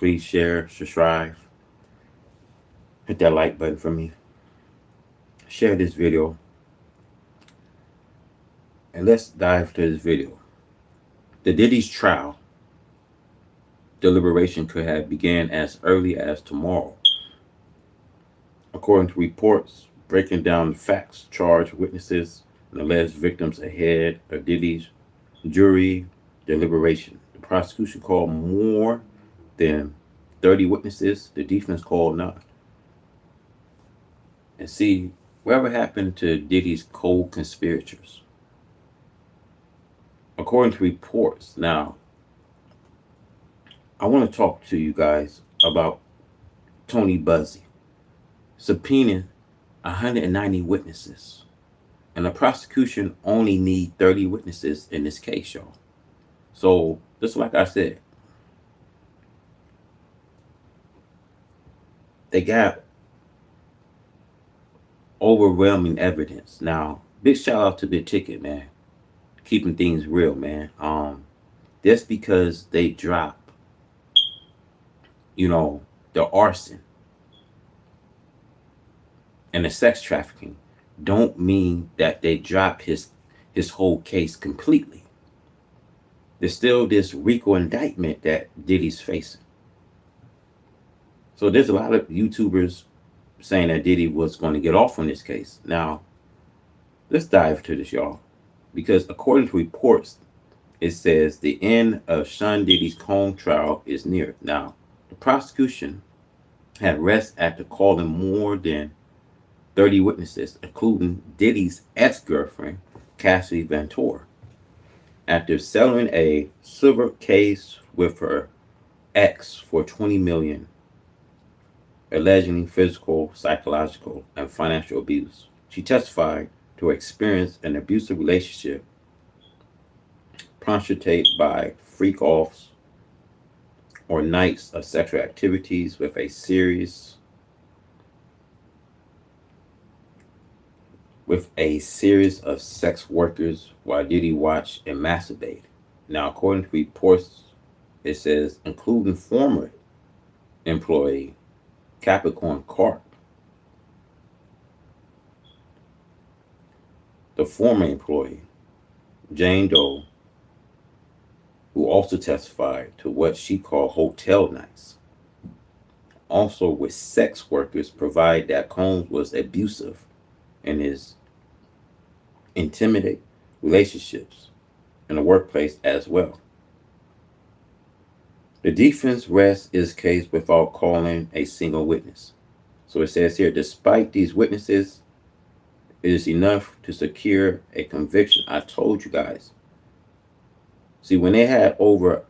please share, subscribe, hit that like button for me. Share this video, and let's dive to this video. The Diddy's trial deliberation could have began as early as tomorrow. According to reports breaking down the facts, charged witnesses, and alleged victims ahead of Diddy's jury deliberation. The prosecution called more than 30 witnesses. The defense called none. And see, whatever happened to Diddy's co-conspirators? According to reports, now, I want to talk to you guys about Tony Buzzy subpoenaing 190 witnesses. And the prosecution only need 30 witnesses in this case, y'all. So, just like I said, they got overwhelming evidence. Now, big shout out to Big Ticket, man. Keeping things real, man. Just because they drop, the arson and the sex trafficking don't mean that they drop his whole case completely. There's still this RICO indictment that Diddy's facing. So there's a lot of YouTubers saying that Diddy was going to get off on this case. Now, let's dive to this, y'all. Because according to reports, it says the end of Sean Diddy's Combs trial is near. Now, the prosecution had rest after calling more than 30 witnesses, including Diddy's ex-girlfriend, Cassidy Ventura, after settling a civil case with her ex for $20 million, alleging physical, psychological, and financial abuse. She testified to experience an abusive relationship punctuated by freak-offs or nights of sexual activities with a series of sex workers while Diddy watched and masturbated. Now, according to reports, it says, including former employee Capricorn Clark, the former employee Jane Doe, who also testified to what she called hotel nights. Also, with sex workers, provide that Combs was abusive in his intimate relationships in the workplace as well. The defense rests its case without calling a single witness. So it says here, despite these witnesses, it is enough to secure a conviction. I told you guys. See, when they had over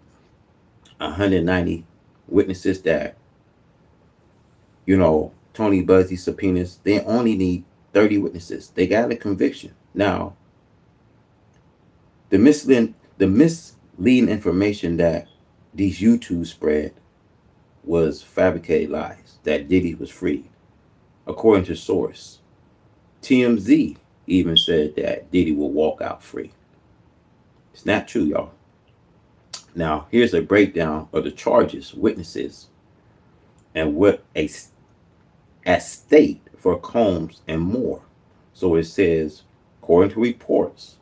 190 witnesses that, Tony Buzzy subpoenas, they only need 30 witnesses. They got a conviction. Now, the misleading information that these YouTubes spread was fabricated lies, that Diddy was free. According to source, TMZ even said that Diddy will walk out free. It's not true, y'all. Now, here's a breakdown of the charges, witnesses, and what at stake for Combs and more. So it says, according to reports,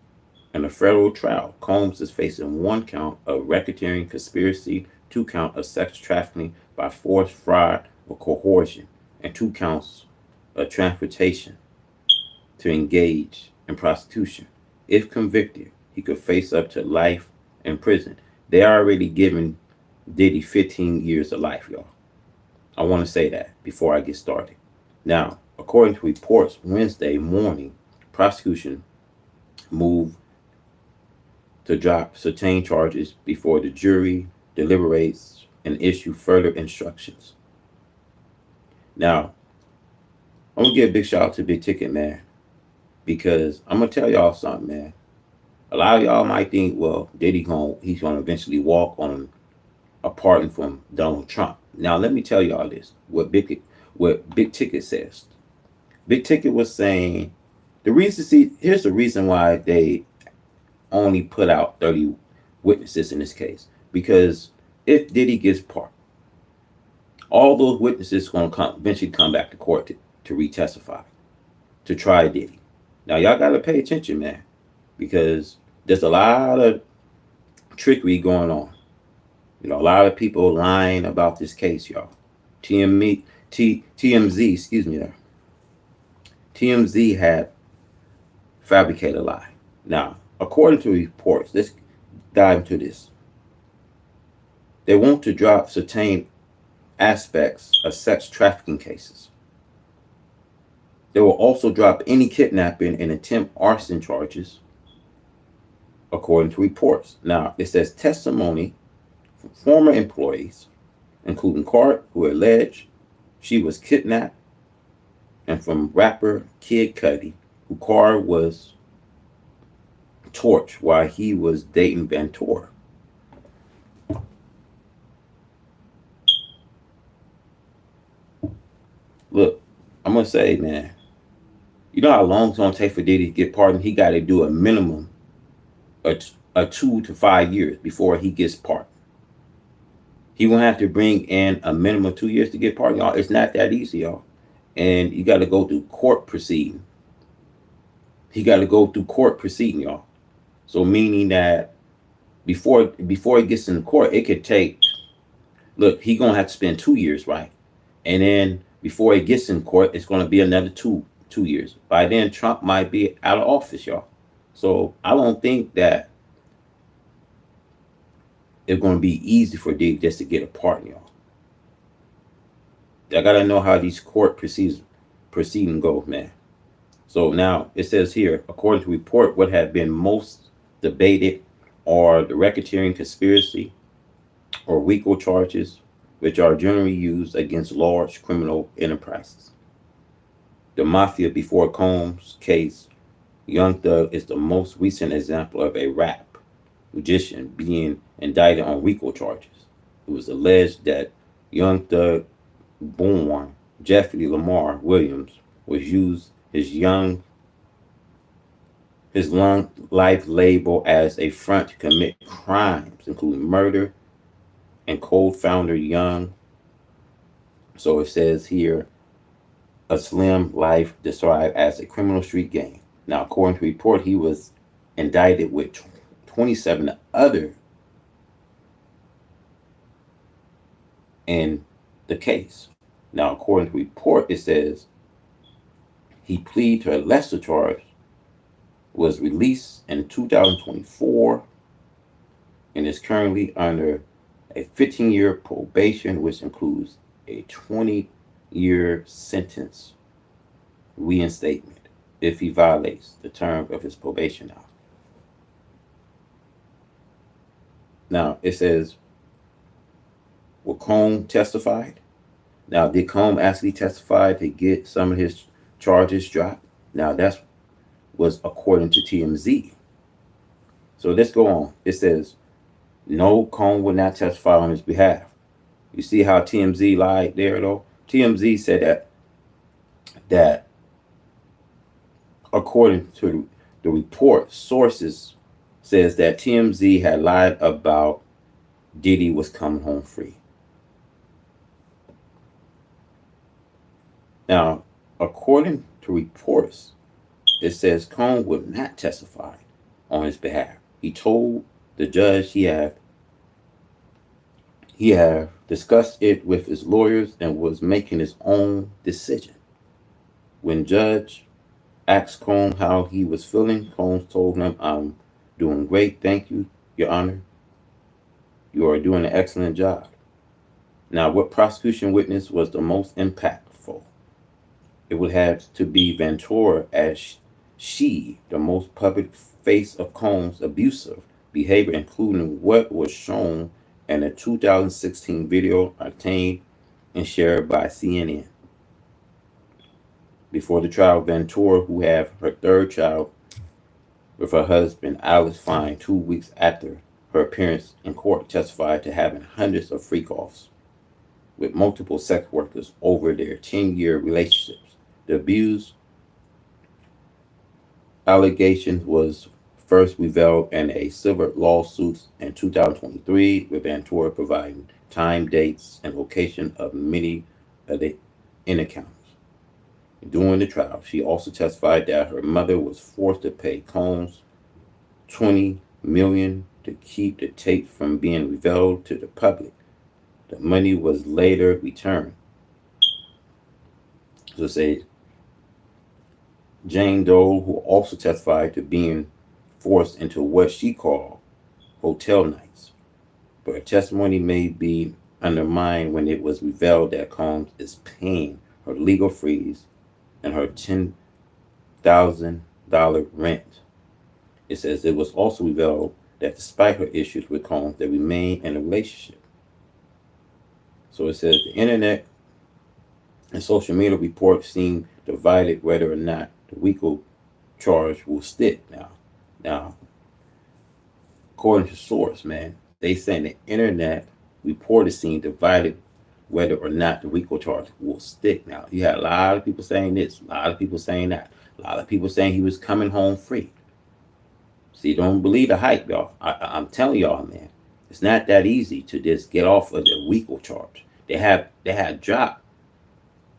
in a federal trial, Combs is facing 1 count of racketeering conspiracy, 2 counts of sex trafficking by force, fraud, or coercion, and 2 counts of transportation to engage in prostitution. If convicted, he could face up to life in prison. They already given Diddy 15 years of life, y'all. I want to say that before I get started. Now, according to reports, Wednesday morning, prosecution moved to drop certain charges before the jury deliberates and issue further instructions. Now, I'm going to give a big shout out to Big Ticket, man, because I'm going to tell y'all something, man. A lot of y'all might think, well, he's going to eventually walk on apart from Donald Trump. Now, let me tell y'all this, what Big Ticket says. Big Ticket was saying, here's the reason why they only put out 30 witnesses in this case. Because if Diddy gets All those witnesses going to eventually come back to court to retestify, to try Diddy. Now, y'all got to pay attention, man, because there's a lot of trickery going on. A lot of people lying about this case, y'all. TMZ, excuse me, there. TMZ had fabricated a lie. Now, according to reports, let's dive into this. They want to drop certain aspects of sex trafficking cases. They will also drop any kidnapping and attempt arson charges, according to reports. Now, it says testimony from former employees, including Cart, who alleged she was kidnapped, and from rapper Kid Cudi, who Cart was torched while he was dating Ventura. Look, I'm gonna say, man, you know how long it's gonna take for Diddy to get pardoned? He got to do a minimum of 2 to 5 years before he gets pardoned. He gonna have to bring in a minimum of 2 years to get pardoned, y'all. It's not that easy, y'all, and you got to go through court proceeding. He got to go through court proceeding, y'all. So meaning that before it gets in the court, it could take. Look, he gonna have to spend 2 years, right? And then before it gets in court, it's gonna be another two years. By then, Trump might be out of office, y'all. So I don't think that it's gonna be easy for Diddy just to get a pardon, y'all. I gotta know how these court proceeding go, man. So now it says here, according to report, what have been most debated are the racketeering conspiracy or RICO charges, which are generally used against large criminal enterprises. The mafia before Combs' case, Young Thug is the most recent example of a rap magician being indicted on RICO charges. It was alleged that Young Thug born Jeffrey Lamar Williams was used his long life label as a front to commit crimes, including murder and co-founder Young. So it says here, a slim life described as a criminal street gang. Now, according to report, he was indicted with 27 other in the case. Now, according to report, it says he pleaded to a lesser charge, was released in 2024, and is currently under a 15-year probation, which includes a 20-year sentence reinstatement if he violates the term of his probation. Now it says, will Combe testified? Now, did Combe actually testify to get some of his charges dropped? Now, that's was according to TMZ. So let's go on. It says, no, Combe will not testify on his behalf. You see how TMZ lied there, though? TMZ said that according to the report, sources says that TMZ had lied about Diddy was coming home free. Now, according to reports, it says Combe would not testify on his behalf. He told the judge he had discussed it with his lawyers and was making his own decision. When judge asked Combe how he was feeling, Combe told him, I'm doing great, thank you, Your Honor. You are doing an excellent job. Now, what prosecution witness was the most impactful? It would have to be Ventura, as she, the most public face of Combs' abusive behavior, including what was shown in a 2016 video obtained and shared by CNN. Before the trial, Ventura, who had her third child with her husband, Alice Fine, 2 weeks after her appearance in court, testified to having hundreds of freak-offs with multiple sex workers over their 10-year relationships. The abuse allegation was first revealed in a civil lawsuit in 2023, with Ventura providing time, dates, and location of many of the encounters. During the trial, she also testified that her mother was forced to pay Combs $20 million to keep the tape from being revealed to the public. The money was later returned. So say Jane Doe, who also testified to being forced into what she called hotel nights, but her testimony may be undermined when it was revealed that Combs is paying her legal fees and her $10,000 rent. It says it was also revealed that despite her issues with Combs, they remained in a relationship. So it says the internet and social media reports seem divided whether or not the RICO charge will stick. Now, according to source, man, they saying the internet report is seen divided whether or not the RICO charge will stick. Now, you had a lot of people saying this, a lot of people saying that, a lot of people saying he was coming home free. See, don't believe the hype, y'all. I'm telling y'all, man, it's not that easy to just get off of the RICO charge. They had dropped,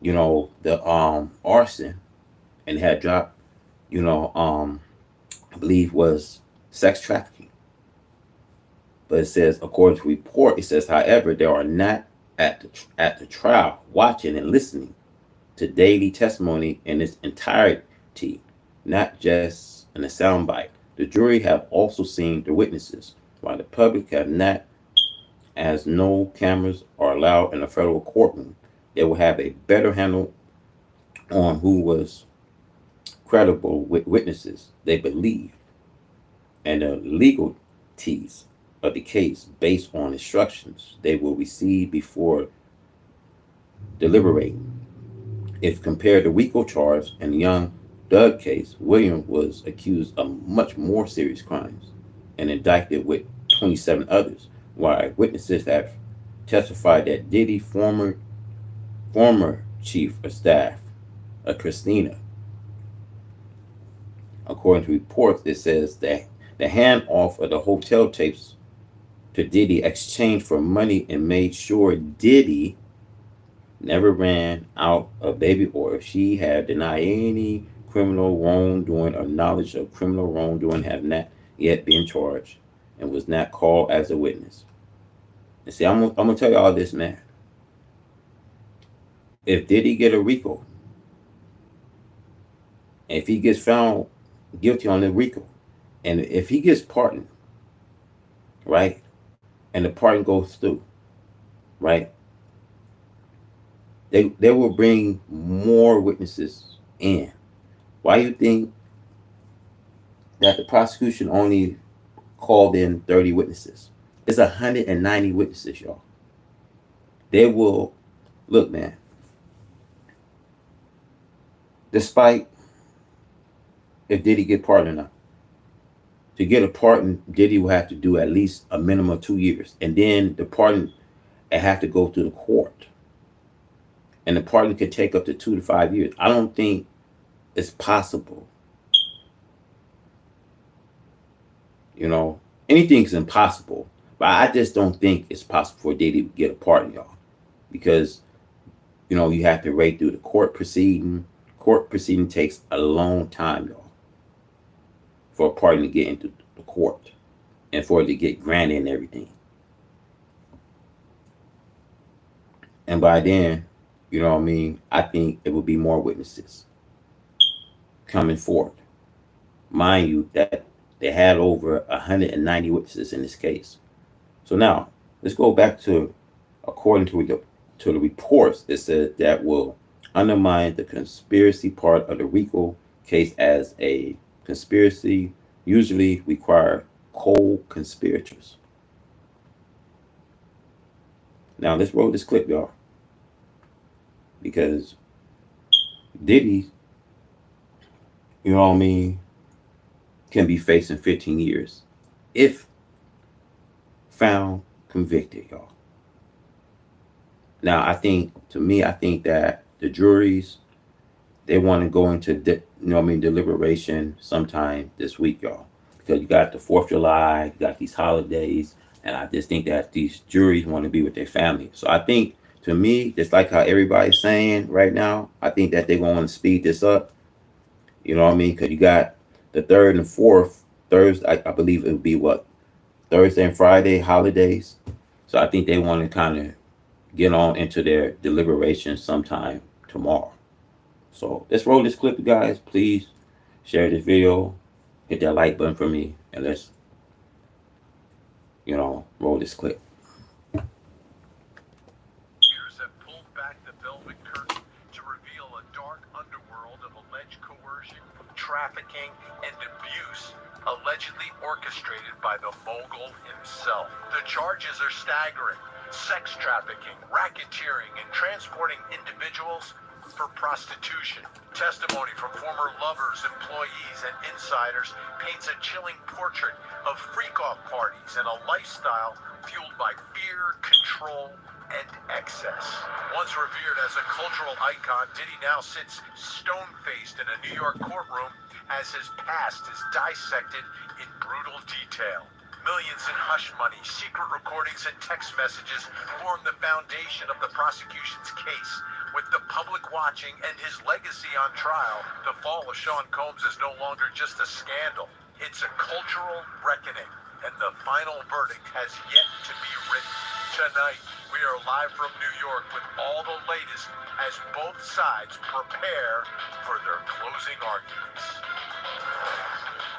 the arson, and had dropped, I believe was sex trafficking. But it says, according to report, it says, however, there are not at the trial watching and listening to daily testimony in its entirety, not just in a soundbite. The jury have also seen the witnesses, while the public have not, as no cameras are allowed in a federal courtroom. They will have a better handle on who was credible with witnesses they believe and the legalities of the case based on instructions they will receive before deliberating. If compared to RICO charge and the young Doug case, William was accused of much more serious crimes and indicted with 27 others, while witnesses have testified that Diddy, former chief of staff of Christina, according to reports, it says that the handoff of the hotel tapes to Diddy exchanged for money and made sure Diddy never ran out of baby oil. She had denied any criminal wrongdoing or knowledge of criminal wrongdoing, have not yet been charged, and was not called as a witness. And see, I'm gonna tell you all this, man. If Diddy get a RICO, if he gets found guilty on the RICO, and if he gets pardoned, right, and the pardon goes through, right, they will bring more witnesses in. Why do you think that the prosecution only called in 30 witnesses? It's 190 witnesses, y'all. They will look, man. Despite if Diddy get pardoned or not, to get a pardon, Diddy will have to do at least a minimum of 2 years, and then the pardon it have to go through the court, and the pardon could take up to 2 to 5 years. I don't think it's possible. Anything's impossible, but I just don't think it's possible for Diddy to get a pardon, y'all, because you have to wait through the court proceeding. Court proceeding takes a long time, y'all, for a pardon to get into the court and for it to get granted and everything. And by then, I think it will be more witnesses coming forward. Mind you, that they had over 190 witnesses in this case. So now, let's go back to, according to the reports, it said that will undermine the conspiracy part of the RICO case, as a conspiracy usually require co-conspirators. Now, let's roll this clip, y'all, because Diddy, can be facing 15 years if found convicted, y'all. Now, I think that the juries, they want to go into deliberation sometime this week, y'all, because you got the 4th of July, you got these holidays, And I just think that these juries want to be with their family. So I think, to me, just like how everybody's saying right now, I think that they're going to speed this up. You know what I mean? Because you got the third and fourth Thursday. I believe it would be what, Thursday and Friday holidays. So I think they want to kind of get on into their deliberations sometime tomorrow. So let's roll this clip, guys. Please share this video, hit that like button for me, and let's, roll this clip. Years have pulled back the velvet curtain to reveal a dark underworld of alleged coercion, trafficking, and abuse allegedly orchestrated by the mogul himself. The charges are staggering: sex trafficking, racketeering, and transporting individuals for prostitution. Testimony from former lovers, employees, and insiders paints a chilling portrait of freak-off parties and a lifestyle fueled by fear, control, and excess. Once revered as a cultural icon, Diddy now sits stone-faced in a New York courtroom as his past is dissected in brutal detail. Millions in hush money, secret recordings, and text messages form the foundation of the prosecution's case. With the public watching and his legacy on trial, the fall of Sean Combs is no longer just a scandal. It's a cultural reckoning, and the final verdict has yet to be written. Tonight, we are live from New York with all the latest as both sides prepare for their closing arguments.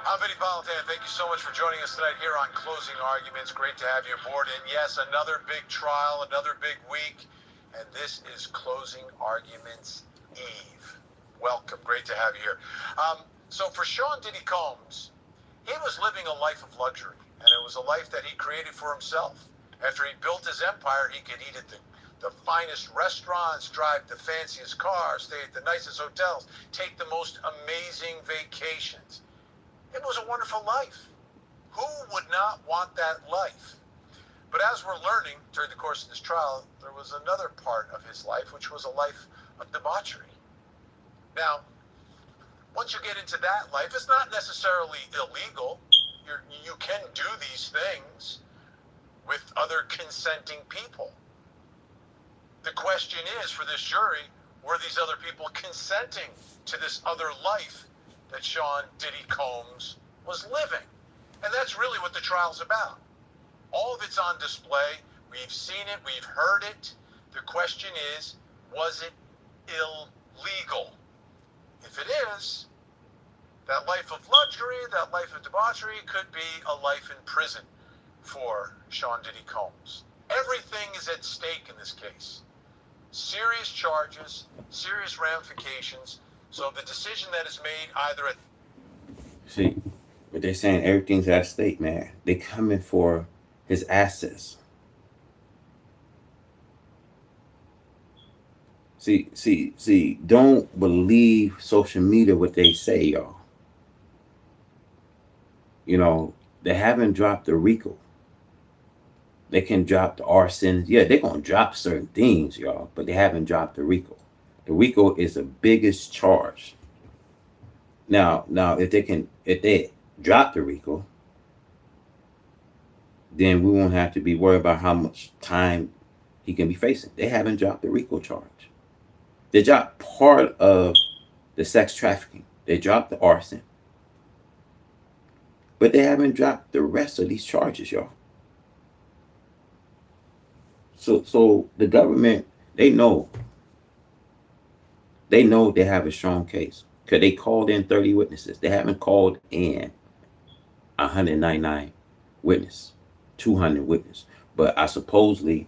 I'm Vinny Politan. Thank you so much for joining us tonight here on Closing Arguments. Great to have you aboard. And yes, another big trial, another big week. And this is Closing Arguments Eve. Welcome. Great to have you here. So for Sean Diddy Combs, he was living a life of luxury. And it was a life that he created for himself. After he built his empire, he could eat at the finest restaurants, drive the fanciest cars, stay at the nicest hotels, take the most amazing vacations. It was a wonderful life. Who would not want that life? But as we're learning during the course of this trial, there was another part of his life, which was a life of debauchery. Now, once you get into that life, it's not necessarily illegal. You can do these things with other consenting people. The question is, for this jury, were these other people consenting to this other life that Sean Diddy Combs was living? And that's really what the trial's about. All of it's on display. We've seen it. We've heard it. The question is, was it illegal? If it is, that life of luxury, that life of debauchery could be a life in prison for Sean Diddy Combs. Everything is at stake in this case. Serious charges, serious ramifications. So the decision that is made either at... See, but they're saying everything's at stake, man. They coming for his assets. See, don't believe social media what they say, y'all. They haven't dropped the RICO. They can drop the arson. Yeah, they're going to drop certain things, y'all, but they haven't dropped the RICO. The RICO is the biggest charge. Now, if they drop the RICO, then we won't have to be worried about how much time he can be facing. They haven't dropped the RICO charge. They dropped part of the sex trafficking. They dropped the arson. But they haven't dropped the rest of these charges, y'all. So the government, they know they have a strong case. Because they called in 30 witnesses. They haven't called in 199 witnesses, 200 witnesses. But I supposedly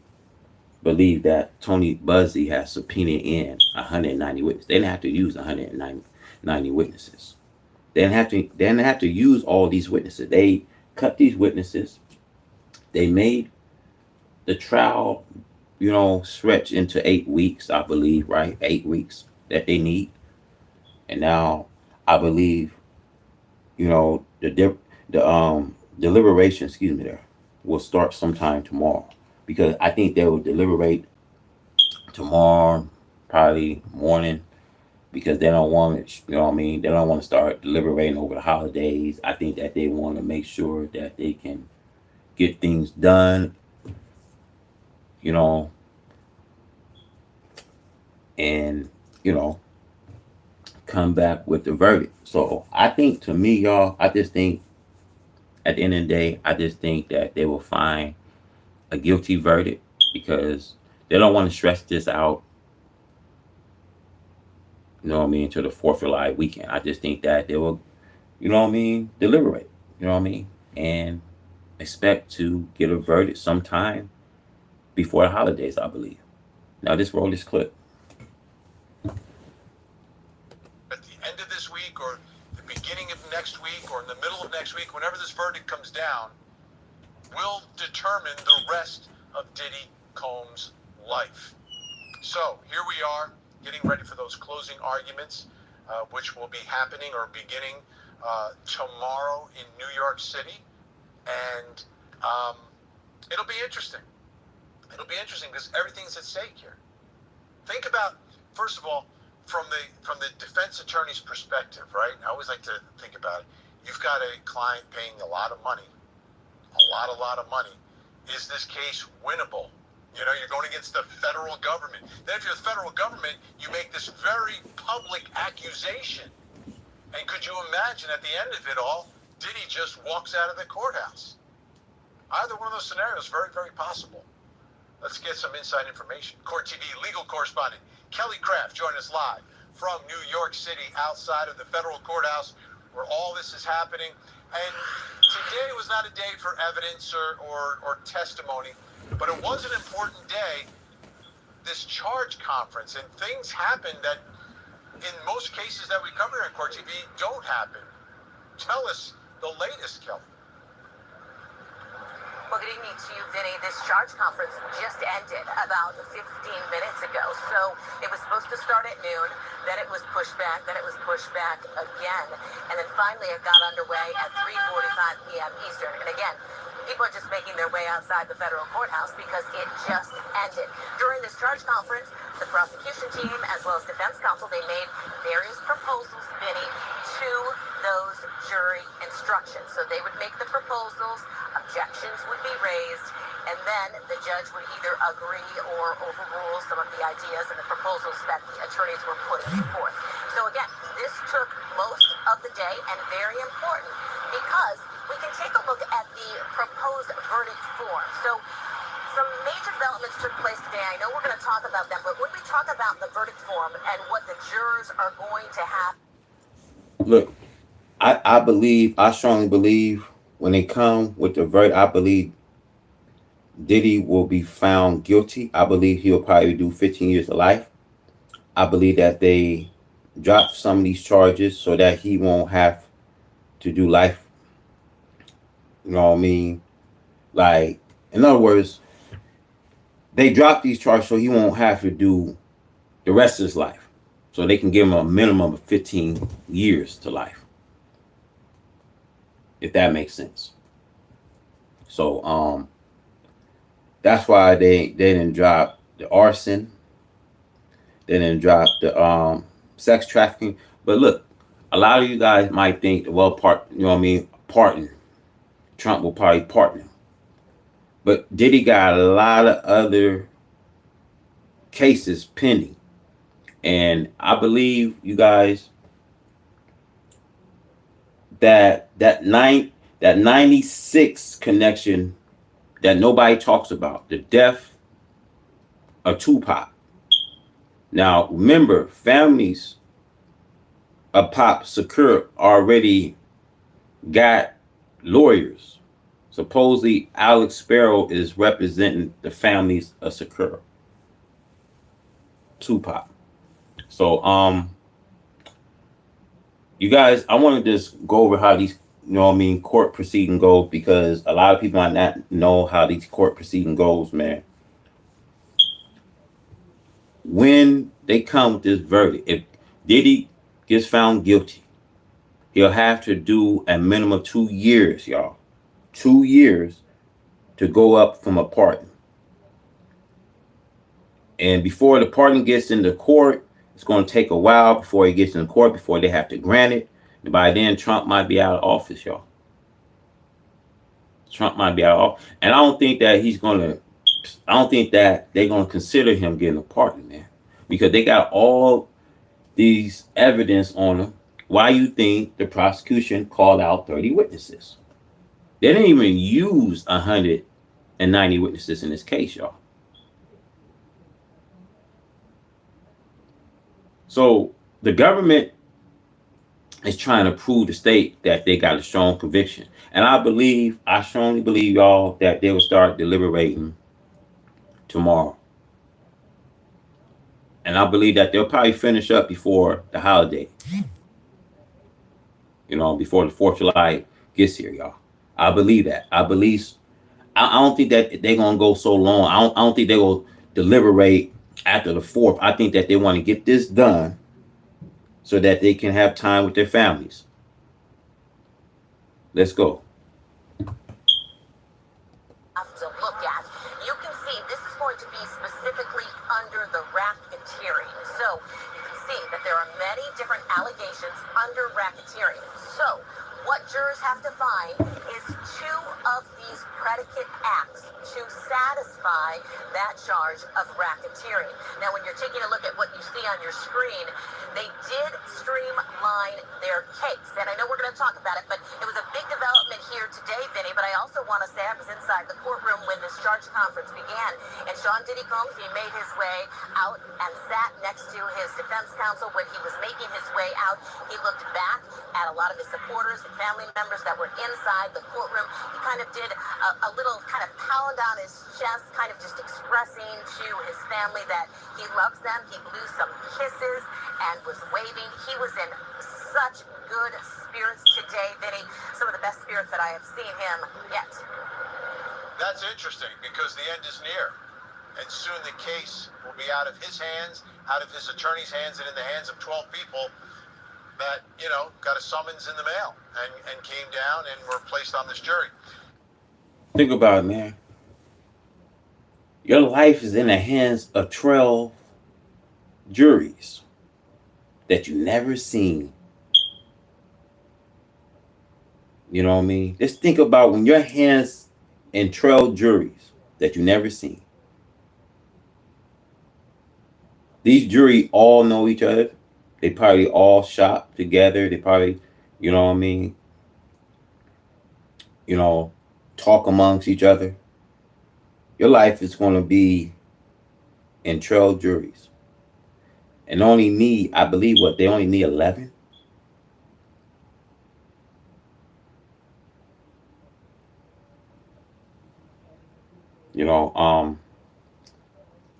believe that Tony Buzzy has subpoenaed in 190 witnesses. They didn't have to use 190 witnesses. They didn't have to use all these witnesses. They cut these witnesses. They made the trial, stretch into 8 weeks, I believe, right? 8 weeks that they need. And now I believe, the deliberation, there, will start sometime tomorrow. Because I think they will deliberate tomorrow, probably morning, because they don't want it, they don't want to start deliberating over the holidays. I think that they want to make sure that they can get things done, you know, and, you know, come back with the verdict. So I think, to me, y'all, I just think at the end of the day, I just think that they will find a guilty verdict because they don't want to stress this out, you know what I mean, to the 4th of July weekend. I just think that they will, you know what I mean, deliberate, you know what I mean, and expect to get a verdict sometime before the holidays, I believe. Now, just roll this clip. At the end of this week or the beginning of next week or in the middle of next week, whenever this verdict comes down, will determine the rest of Diddy Combs' life. So here we are getting ready for those closing arguments, which will be happening or beginning tomorrow in New York City. And it'll be interesting. It'll be interesting because everything's at stake here. Think about, first of all, from the defense attorney's perspective, right? I always like to think about it. You've got a client paying a lot of money, a lot of money. Is this case winnable? You know, you're going against the federal government. Then if you're the federal government, you make this very public accusation. And could you imagine at the end of it all, Diddy just walks out of the courthouse? Either one of those scenarios, very, very possible. Let's get some inside information. Court TV legal correspondent Kelly Craft joining us live from New York City, outside of the federal courthouse where all this is happening. And today was not a day for evidence or testimony, but it was an important day, this charge conference. And things happen that in most cases that we cover on Court TV don't happen. Tell us the latest, Kelly. Well, good evening to you, Vinny. This charge conference just ended about 15 minutes ago. So it was supposed to start at noon, then it was pushed back, then it was pushed back again. And then finally it got underway at 3:45 p.m. Eastern. And again, people are just making their way outside the federal courthouse because it just ended. During this charge conference, the prosecution team as well as defense counsel, they made various proposals, Vinny, to those jury instructions. So they would make the proposals, objections would be raised, and then the judge would either agree or overrule some of the ideas and the proposals that the attorneys were putting forth. So again, this took most of the day and very important because we can take a look at the proposed verdict form. So some major developments took place today. I know we're going to talk about them, but when we talk about the verdict form and what the jurors are going to have. Look, I strongly believe when they come with the verdict, I believe Diddy will be found guilty. I believe he'll probably do 15 years of life. I believe that they drop some of these charges so that he won't have to do life. You know what I mean? Like, in other words, they drop these charges so he won't have to do the rest of his life. So they can give him a minimum of 15 years to life. If that makes sense. So that's why they didn't drop the arson. They didn't drop the sex trafficking. But look, a lot of you guys might think, well, you know what I mean, pardon. Trump will probably pardon him. But Diddy got a lot of other cases pending. And I believe, you guys, that 96 connection that nobody talks about, the death of Tupac. Now, remember, families of Pop Shakur already got lawyers. Supposedly, Alex Sparrow is representing the families of Shakur, Tupac. So, you guys, I want to just go over how these, you know what I mean, court proceeding go, because a lot of people might not know how these court proceeding goes, man. When they come with this verdict, if Diddy gets found guilty, he'll have to do a minimum of 2 years, y'all. 2 years to go up from a pardon. And before the pardon gets into court, it's going to take a while before it gets into court, before they have to grant it. And by then, Trump might be out of office, y'all. Trump might be out off, and I don't think that he's gonna. I don't think that they're gonna consider him getting a pardon, man, because they got all these evidence on him. Why you think the prosecution called out 30 witnesses? They didn't even use 190 witnesses in this case, y'all. So the government is trying to prove the state that they got a strong conviction. And I strongly believe, y'all, that they will start deliberating tomorrow. And I believe that they'll probably finish up before the holiday, before the 4th of July gets here, y'all. I believe that. I don't think that they're going to go so long. I don't think they will deliberate after the 4th. I think that they want to get this done so that they can have time with their families. Let's go. To look at, you can see this is going to be specifically under the racketeering. So you can see that there are many different allegations under racketeering. So what jurors have to find is 2 of these predicate acts to satisfy that charge of racketeering. Now, when you're taking a look at what you see on your screen, they did streamline their case. And I know we're going to talk about it, but it was a big development here today, Vinny. But I also want to say I was inside the courtroom when this charge conference began. And Sean Diddy Combs, he made his way out and sat next to his defense counsel. When he was making his way out, he looked back at a lot of his supporters and family members that were inside the courtroom. He kind of did a little kind of pound on his chest, kind of just expressing to his family that he loves them. He blew some kisses and was waving. He was in such good spirits today, Vinny. Some of the best spirits that I have seen him yet. That's interesting because the end is near. And soon the case will be out of his hands, out of his attorney's hands, and in the hands of 12 people that, got a summons in the mail and came down and were placed on this jury. Think about it, man. Your life is in the hands of 12 juries that you never seen. You know what I mean? Just think about when your hands in 12 juries that you never seen. These juries all know each other. They probably all shop together. They probably, you know what I mean? Talk amongst each other. Your life is going to be in 12 juries. And only need, I believe, they only need 11?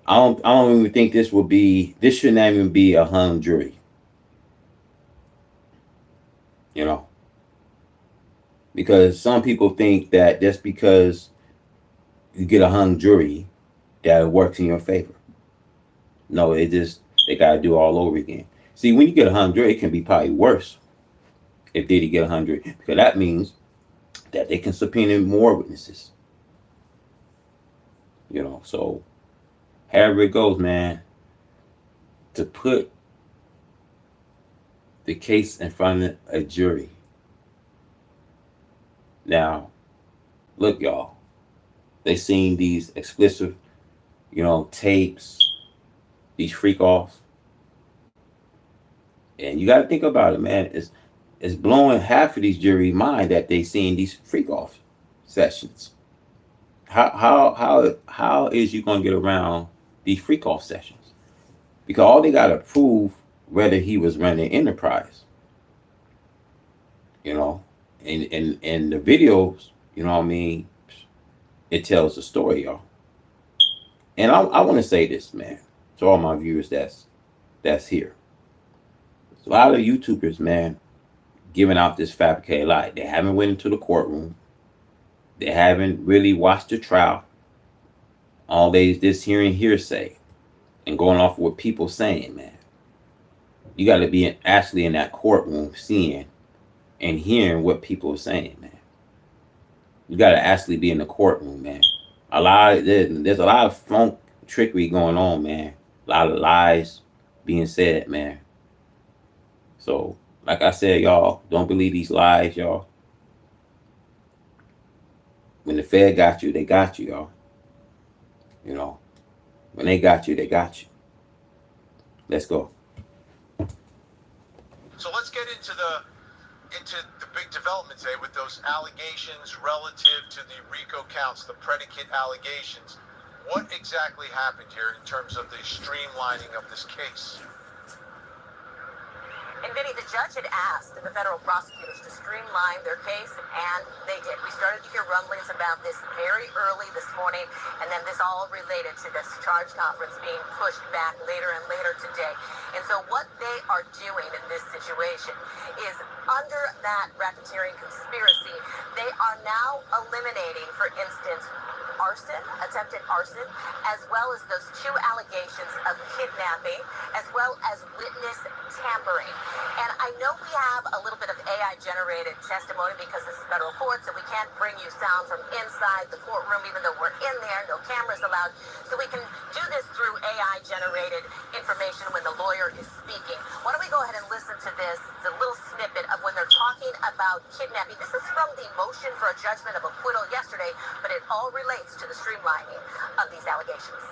I don't even think this shouldn't even be a hung jury. Because some people think that just because you get a hung jury, that it works in your favor. No, they got to do it all over again. See, when you get a hung jury, it can be probably worse if Diddy get a hung jury, because that means that they can subpoena more witnesses. So however it goes, man, to put the case in front of a jury. Now, look, y'all, they seen these explicit, tapes, these freak offs. And you got to think about it, man. It's blowing half of these jury mind that they seen these freak off sessions. How is you going to get around these freak off sessions? Because all they got to prove whether he was running enterprise. And the videos, it tells the story, y'all. And I want to say this, man, to all my viewers that's here. A lot of YouTubers, man, giving out this fabricated lie. They haven't went into the courtroom. They haven't really watched the trial. All they just hearing hearsay and going off what people saying, man. You got to be actually in that courtroom seeing and hearing what people are saying, man. You got to actually be in the courtroom, man. There's a lot of funk trickery going on, man. A lot of lies being said, man. So, like I said, y'all, don't believe these lies, y'all. When the Fed got you, they got you, y'all. You know, when they got you, they got you. Let's go. So let's get into the big development today with those allegations relative to the RICO counts, the predicate allegations. What exactly happened here in terms of the streamlining of this case? And Vinny, the judge had asked the federal prosecutors to streamline their case, and they did. We started to hear rumblings about this very early this morning, and then this all related to this charge conference being pushed back later and later today. And so what they are doing in this situation is, under that racketeering conspiracy, they are now eliminating, for instance, arson, attempted arson, as well as those two allegations of kidnapping, as well as witness tampering. And I know we have a little bit of AI-generated testimony because this is federal court, so we can't bring you sound from inside the courtroom, even though we're in there, no cameras allowed. So we can do this through AI-generated information when the lawyer is speaking. Why don't we go ahead and listen to this? It's a little snippet of when they're talking about kidnapping. This is from the motion for a judgment of acquittal yesterday, but it all relates to the streamlining of these allegations.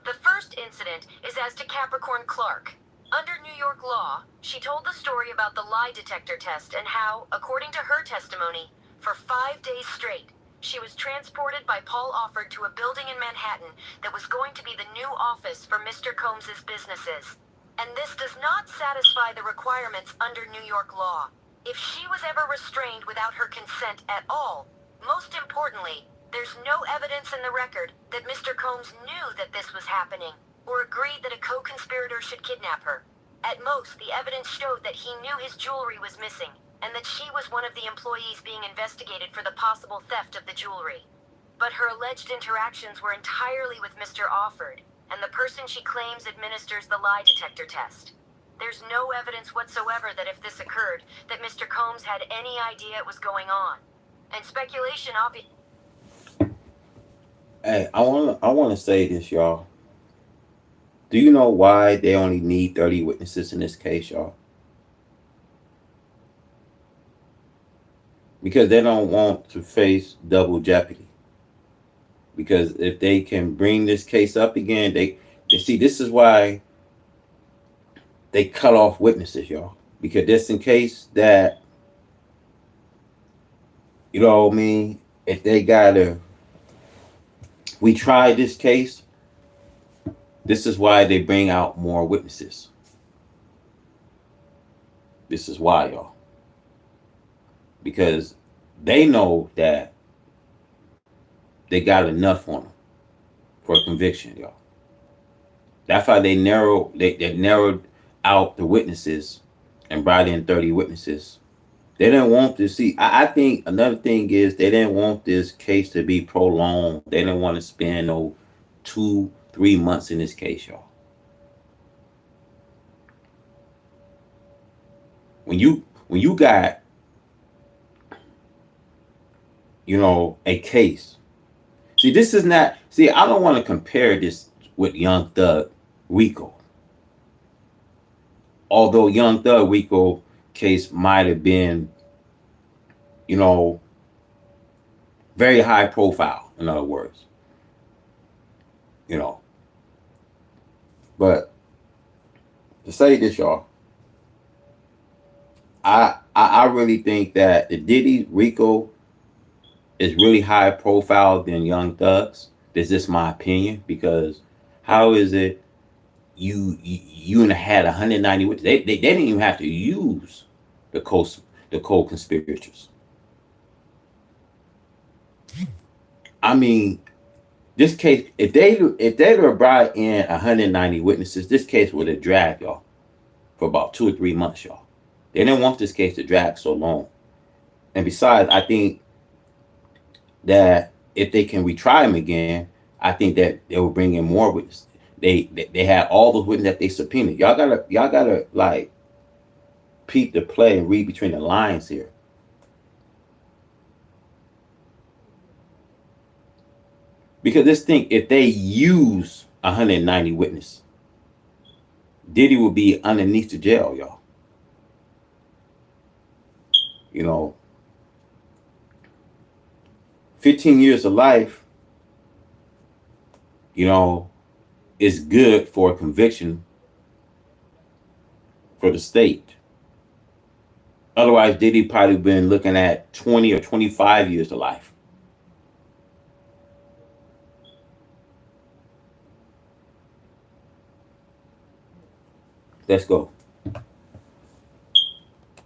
The first incident is as to Capricorn Clark. Under New York law, she told the story about the lie detector test and how, according to her testimony, for 5 days straight, she was transported by Paul Offord to a building in Manhattan that was going to be the new office for Mr. Combs's businesses. And this does not satisfy the requirements under New York law. If she was ever restrained without her consent at all, most importantly, there's no evidence in the record that Mr. Combs knew that this was happening or agreed that a co-conspirator should kidnap her. At most, the evidence showed that he knew his jewelry was missing and that she was one of the employees being investigated for the possible theft of the jewelry. But her alleged interactions were entirely with Mr. Offord and the person she claims administers the lie detector test. There's no evidence whatsoever that if this occurred, that Mr. Combs had any idea it was going on. And speculation obviously. Hey, I wanna say this, y'all. Do you know why they only need 30 witnesses in this case, y'all? Because they don't want to face double jeopardy. Because if they can bring this case up again, they see, this is why they cut off witnesses, y'all. Because just in case that, you know what I mean, if they gotta retry this case, this is why they bring out more witnesses. This is why, y'all. Because they know that they got enough on them for a conviction, y'all. That's why they narrowed out the witnesses and brought in 30 witnesses. They didn't want to see. I think another thing is they didn't want this case to be prolonged. They didn't want to spend no 2-3 months in this case, y'all. When you got, you know, a case. See, this is not. See, I don't want to compare this with Young Thug RICO. Although Young Thug RICO case might have been, you know, very high profile, in other words. You know. But to say this, y'all, I really think that the Diddy RICO is really high profile than Young Thug's. That's just my opinion, because how is it you had 190 witnesses? They didn't even have to use the co-conspirators. I mean, this case, if they were brought in 190 witnesses, this case would have dragged, y'all, for about 2 or 3 months, y'all. They didn't want this case to drag so long. And besides, I think that if they can retry him again, I think that they will bring in more witnesses. They had all those witnesses that they subpoenaed. Y'all gotta like peep the play and read between the lines here. Because this thing, if they use 190 witnesses, Diddy will be underneath the jail, y'all. You know. 15 years of life, you know, is good for a conviction for the state. Otherwise, Diddy probably been looking at 20 or 25 years of life. Let's go.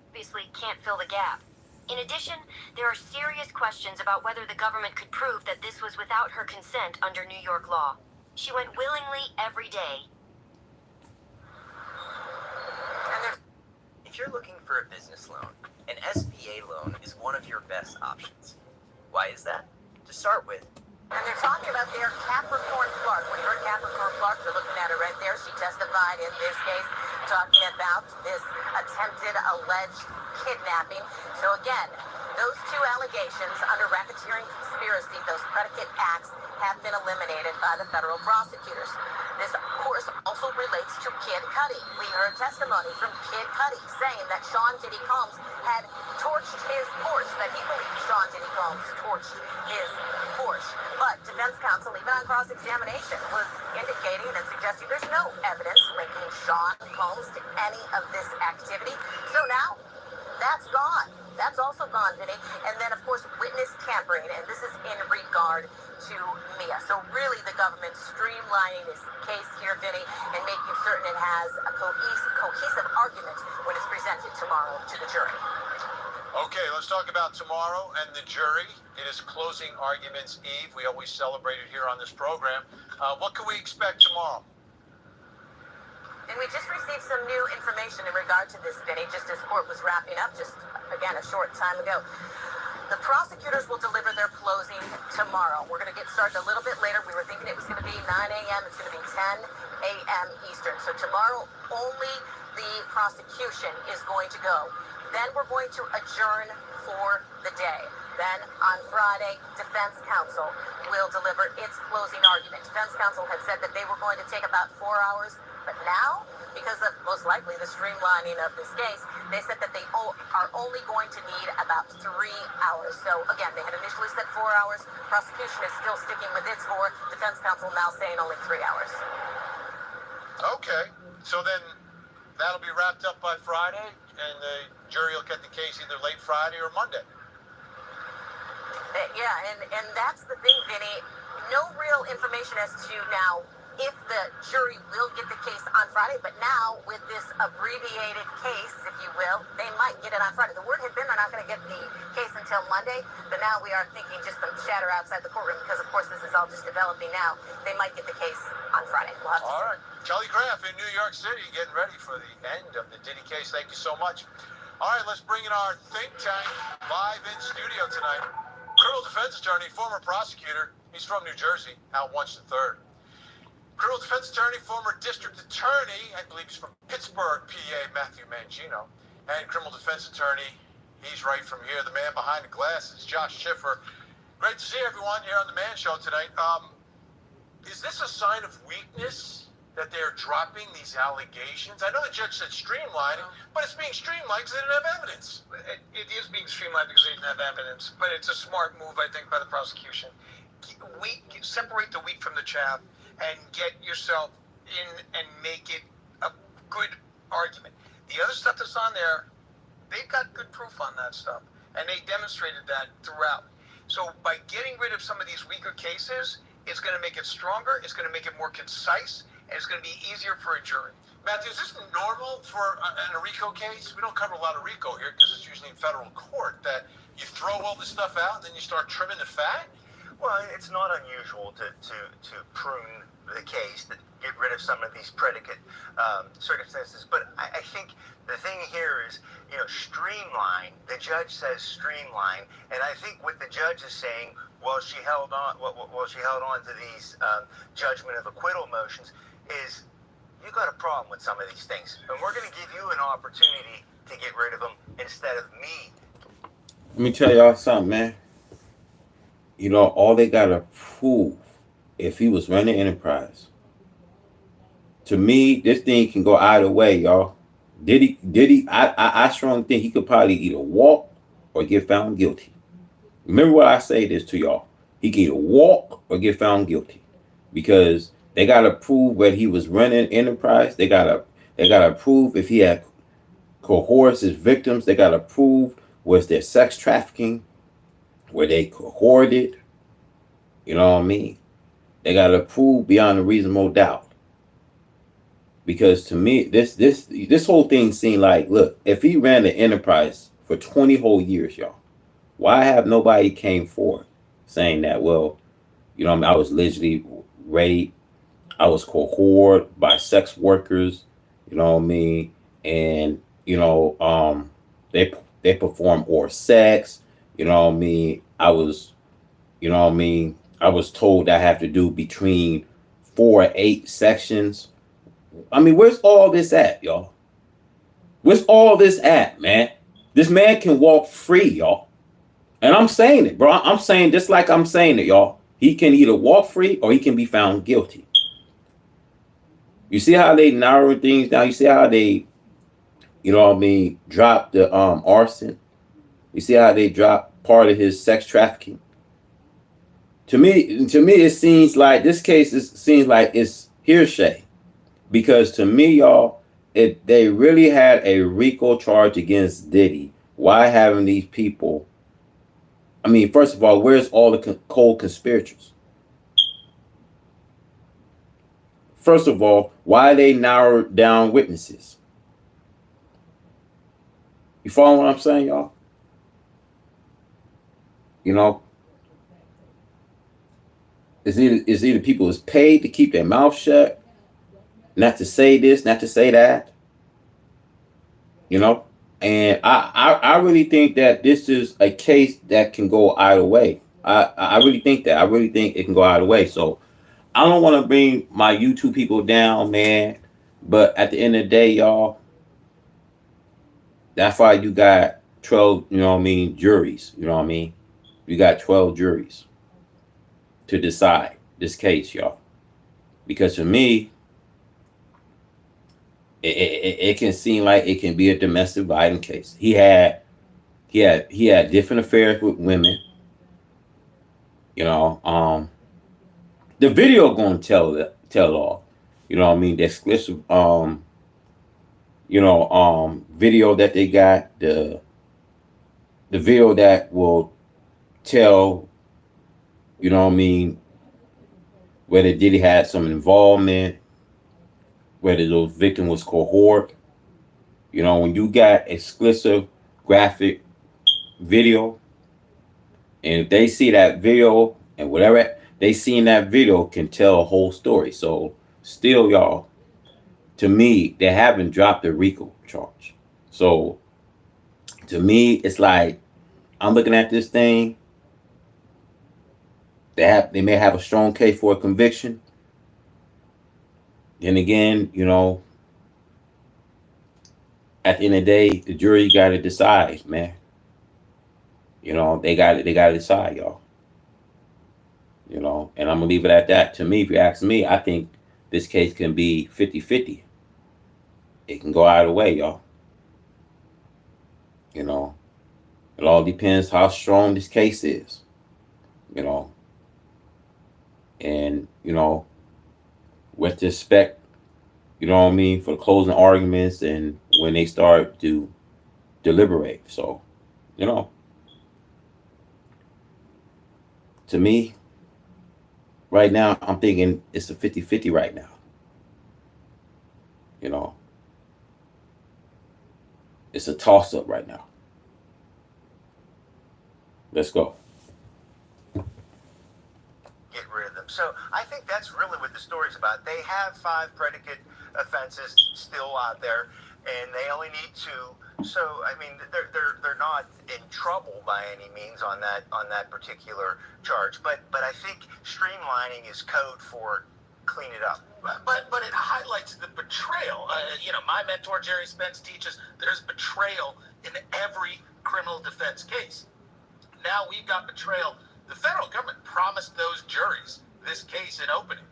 Obviously can't fill the gap. In addition, there are serious questions about whether the government could prove that this was without her consent under New York law. She went willingly every day. If you're looking for a business loan, an SBA loan is one of your best options. Why is that? To start with, And they're talking about their Capricorn Clark. When you heard Capricorn Clark, you're looking at her right there. She testified in this case, talking about this attempted alleged kidnapping. So again, those two allegations under racketeering conspiracy, those predicate acts, have been eliminated by the federal prosecutors. This, of course, also relates to Kid Cudi. We heard testimony from Kid Cudi saying that Sean Diddy Combs had torched his Porsche, that he believed Sean Diddy Combs torched his Porsche. But defense counsel, even on cross-examination, was indicating and suggesting there's no evidence linking Sean Combs to any of this activity. So now, that's gone. That's also gone, Vinny. And then, of course, witness tampering, and this is in regard to Mia. So really, the government streamlining this case here, Vinny, and making certain it has a cohesive argument when it's presented tomorrow to the jury. Okay, let's talk about tomorrow and the jury. It is closing arguments eve. We always celebrate it here on this program. What can we expect tomorrow? And we just received some new information in regard to this, Vinny, just as court was wrapping up, just, again, a short time ago. The prosecutors will deliver their closing tomorrow. We're going to get started a little bit later. We were thinking it was going to be 9 a.m. It's going to be 10 a.m. Eastern. So tomorrow, only the prosecution is going to go. Then we're going to adjourn for the day. Then on Friday, defense counsel will deliver its closing argument. Defense counsel had said that they were going to take about 4 hours, but now, because of most likely the streamlining of this case, they said that they are only going to need about 3 hours. So again, they had initially said 4 hours. Prosecution is still sticking with its 4. Defense counsel now saying only 3 hours. Okay, so then that'll be wrapped up by Friday, and the jury will get the case either late Friday or Monday. Yeah, and that's the thing, Vinny. No real information as to now if the jury will get the case on Friday, but now with this abbreviated case, if you will, they might get it on Friday. The word had been they're not going to get the case until Monday, but now we are thinking just some chatter outside the courtroom because, of course, this is all just developing now. They might get the case on Friday. We'll have to All right. Kelly Graff in New York City getting ready for the end of the Diddy case. Thank you so much. All right, let's bring in our think tank live in studio tonight. Criminal defense attorney, former prosecutor. He's from New Jersey, Al Wunsch III. Criminal defense attorney, former district attorney, I believe he's from Pittsburgh, PA, Matthew Mangino. And criminal defense attorney, he's right from here, the man behind the glasses, Josh Schiffer. Great to see everyone here on the Man Show tonight. Is this a sign of weakness that they're dropping these allegations? I know the judge said streamlining, but it's being streamlined because they didn't have evidence. It is being streamlined because they didn't have evidence, but it's a smart move, I think, by the prosecution. Separate the wheat from the chaff and get yourself in and make it a good argument. The other stuff that's on there, they've got good proof on that stuff, and they demonstrated that throughout. So by getting rid of some of these weaker cases, it's going to make it stronger, it's going to make it more concise, and it's going to be easier for a jury. Matthew, is this normal for a RICO case? We don't cover a lot of RICO here because it's usually in federal court, that you throw all this stuff out and then you start trimming the fat? Well, it's not unusual to prune the case, to get rid of some of these predicate circumstances. But I think the thing here is, streamline. The judge says streamline, and I think what the judge is saying, she held on to these judgment of acquittal motions, is you got a problem with some of these things, and we're going to give you an opportunity to get rid of them instead of me. Let me tell y'all something, man. All they gotta prove, if he was running enterprise. To me, this thing can go either way, y'all. Diddy, I strongly think he could probably either walk or get found guilty. Remember what I say this to y'all. He can either walk or get found guilty, because they gotta prove whether he was running enterprise. They gotta prove if he had coerced his victims. They gotta prove was there sex trafficking, were they cohorted. You know what I mean? They gotta prove beyond a reasonable doubt. Because to me, this whole thing seemed like, look, if he ran the enterprise for 20 whole years, y'all, why have nobody came forward saying that? Well, you know, what I mean, I was literally raped, I was cohorted by sex workers, you know what I mean, and you know, they perform or sex, you know what I mean. You know what I mean, I was told I have to do between 4 or 8 sections. I mean, where's all this at, y'all? Where's all this at, man? This man can walk free, y'all. And I'm saying it, bro. I'm saying just like I'm saying it, y'all. He can either walk free or he can be found guilty. You see how they narrow things down? You see how they, you know what I mean, drop the arson? You see how they drop part of his sex trafficking? To me, it seems like this case seems like it's hearsay. Because to me, y'all, they really had a RICO charge against Diddy. Why haven't these people? I mean, first of all, where's all the cold conspirators? First of all, why they narrowed down witnesses? You follow what I'm saying, y'all? You know, it's either people is paid to keep their mouth shut, not to say this, not to say that. You know, and I really think that this is a case that can go either way. I really think that. I really think it can go either way. So I don't want to bring my YouTube people down, man. But at the end of the day, y'all, that's why you got 12, you know what I mean, juries. You know what I mean? You got 12 juries to decide this case, y'all. Because for me, it can seem like it can be a domestic violence case. He had different affairs with women. You know, the video gonna tell all. You know what I mean? The exclusive video that they got, the video that will tell, you know what I mean, whether Diddy had some involvement, whether those victim was cohort. You know, when you got exclusive graphic video, and if they see that video and whatever they see in that video can tell a whole story. So still, y'all, to me, they haven't dropped the RICO charge. So to me, it's like I'm looking at this thing. They may have a strong case for a conviction. Then again, you know, at the end of the day, the jury got to decide, man. You know, they got to decide, y'all. You know, and I'm gonna leave it at that. To me, if you ask me, I think this case can be 50-50. It can go either way, y'all. You know, it all depends how strong this case is. You know, and you know, with respect, you know what I mean, for closing arguments and when they start to deliberate. So, you know, to me, right now, I'm thinking it's a 50-50 right now. You know, it's a toss up right now. Let's go. Get rid of them. So I think that's really what the story's about. They have 5 predicate offenses still out there, and they only need 2. So I mean, they're not in trouble by any means on that particular charge. But I think streamlining is code for clean it up. But it highlights the betrayal. My mentor Jerry Spence teaches there's betrayal in every criminal defense case. Now we've got betrayal. The federal government promised those juries this case in opening,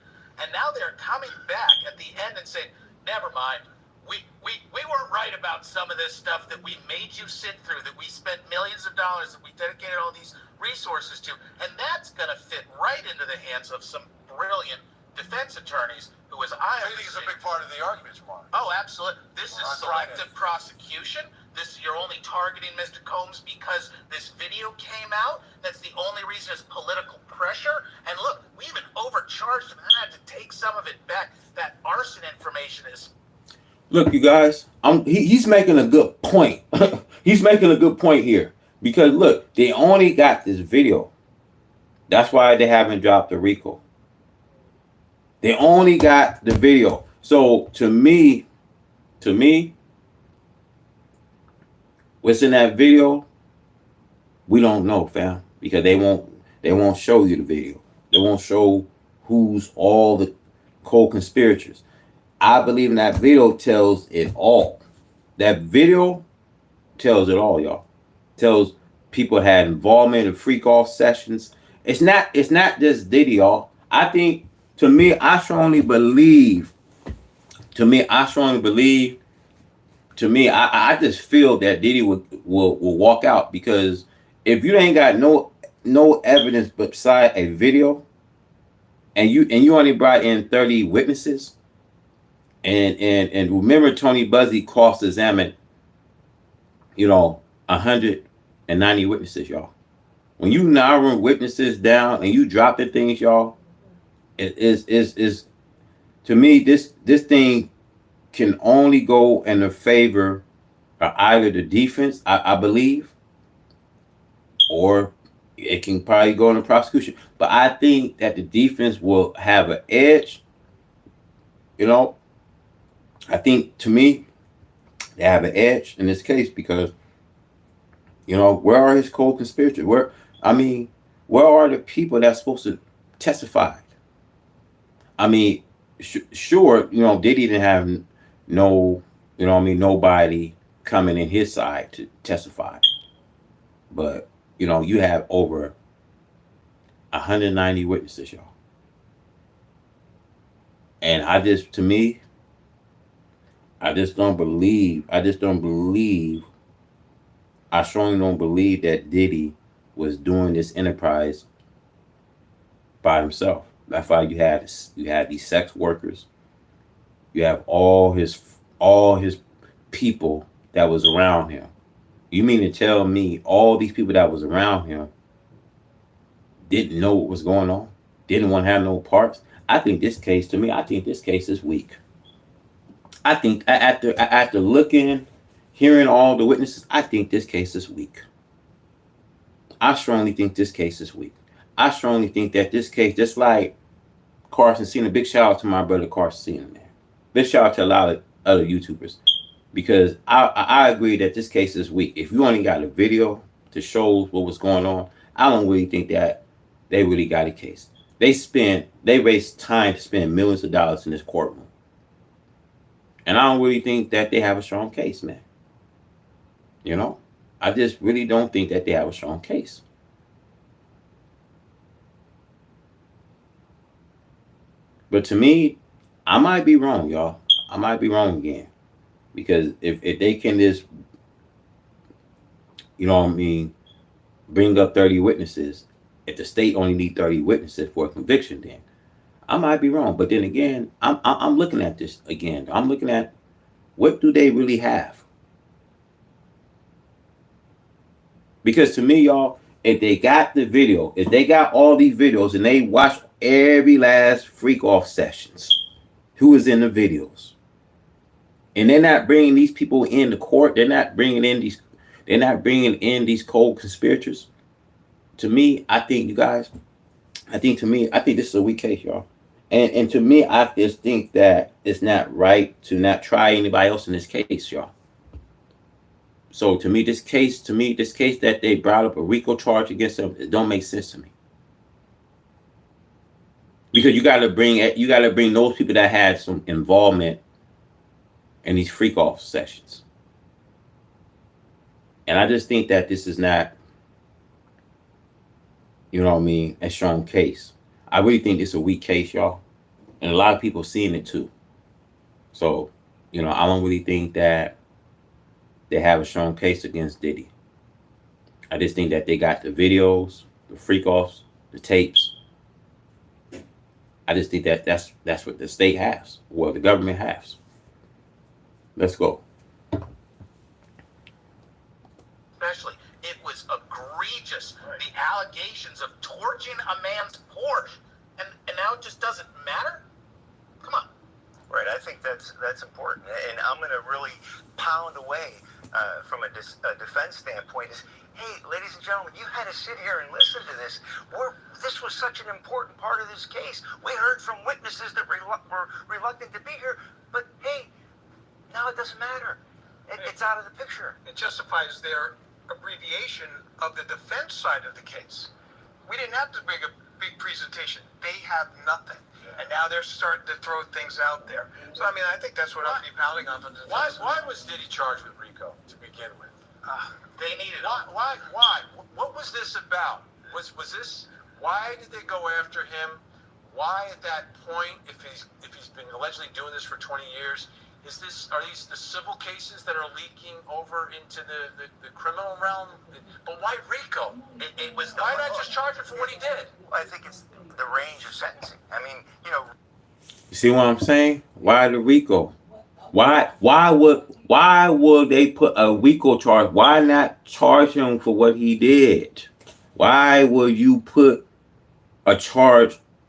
and now they're coming back at the end and saying, "Never mind. We weren't right about some of this stuff that we made you sit through, that we spent millions of dollars, that we dedicated all these resources to, and that's going to fit right into the hands of some brilliant defense attorneys who, as I think it's a big part of the argument, Mark. Oh, absolutely. This is selective prosecution. You're only targeting Mr. Combs because this video came out. That's the only reason is political pressure. And look, we even overcharged him. I had to take some of it back. That arson information is. Look, you guys, he's making a good point. He's making a good point here. Because look, they only got this video. That's why they haven't dropped the RICO. They only got the video. So to me, what's in that video, we don't know, fam. Because they won't show you the video. They won't show who's all the co-conspirators. I believe in that video tells it all. That video tells it all, y'all. Tells people had involvement in freak off sessions. It's not just Diddy, y'all. I think, to me, I strongly believe, I just feel that Diddy will walk out, because if you ain't got no evidence beside a video, and you only brought in 30 witnesses, and remember Tony Buzzy cross-examined, 190 witnesses, y'all. When you narrow witnesses down and you drop the things, y'all, it is to me, this thing can only go in the favor of either the defense, I believe, or it can probably go in the prosecution. But I think that the defense will have an edge. I think, to me, they have an edge in this case because, where are his co-conspirators? Where are the people that's supposed to testify? Sure, Diddy didn't have nobody coming in his side to testify. But, you have over 190 witnesses, y'all. And I strongly don't believe that Diddy was doing this enterprise by himself. That's why you had these sex workers. You have all his people that was around him. You mean to tell me all these people that was around him didn't know what was going on? Didn't want to have no parts? I think this case is weak. I think after looking, hearing all the witnesses, I think this case is weak. I strongly think this case is weak. I strongly think that this case, just like Carson Cena, big shout out to my brother Carson Cena, man. Big shout out to a lot of other YouTubers, because I agree that this case is weak. If you only got a video to show what was going on, I don't really think that they really got a case. They waste time to spend millions of dollars in this courtroom. And I don't really think that they have a strong case, man. I just really don't think that they have a strong case. But to me, I might be wrong, y'all. I might be wrong again. Because if they can just, bring up 30 witnesses, if the state only need 30 witnesses for a conviction, then I might be wrong. But then again, I'm looking at this again. I'm looking at, what do they really have? Because to me, y'all, if they got the video, if they got all these videos and they watch every last freak off sessions, who is in the videos, and they're not bringing these people in the court, they're not bringing in these cold conspirators. To me, I think this is a weak case, y'all. And to me, I just think that it's not right to not try anybody else in this case, y'all. So to me, this case that they brought up a RICO charge against them, it don't make sense to me. Because you gotta bring those people that had some involvement in these freak off sessions. And I just think that this is not, a strong case. I really think it's a weak case, y'all. And a lot of people seeing it too. So, I don't really think that they have a strong case against Diddy. I just think that they got the videos. the freak offs, the tapes. I just think that that's what the state has, well, the government has. Let's go. Especially, it was egregious. The allegations of torching a man's Porsche, and now it just doesn't matter. Come on. Right, I think that's important, and I'm going to really pound away from a defense standpoint. Is, hey, ladies and gentlemen, you had to sit here and listen to this. This was such an important part of this case. We heard from witnesses that were reluctant to be here, but hey, now it doesn't matter. It's out of the picture. It justifies their abbreviation of the defense side of the case. We didn't have to bring a big presentation. They have nothing. And now they're starting to throw things out there. So, I mean, I think that's what I'll be pounding on from the defense. Why was Diddy charged with RICO to begin with? They needed Why? What was this about? Was this? Why did they go after him? Why at that point, if he's been allegedly doing this for 20 years, are these the civil cases that are leaking over into the criminal realm? But why RICO? It was Why not just charge him for what he did? Well, I think it's the range of sentencing. I mean, You see what I'm saying? Why the RICO? Why would they put a RICO charge? Why not charge him for what he did? Why would you put a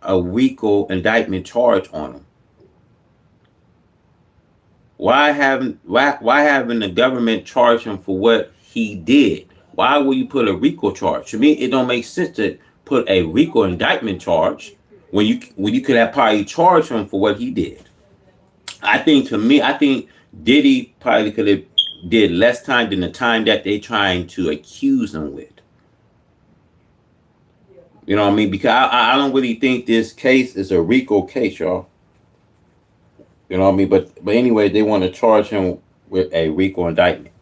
RICO indictment charge on him? Why haven't the government charge him for what he did? Why would you put a RICO charge? To me, it don't make sense to put a RICO indictment charge when you could have probably charged him for what he did. I think Diddy probably could have did less time than the time that they trying to accuse him with. You know what I mean? Because I don't really think this case is a RICO case, y'all. You know what I mean? But anyway, they want to charge him with a RICO indictment.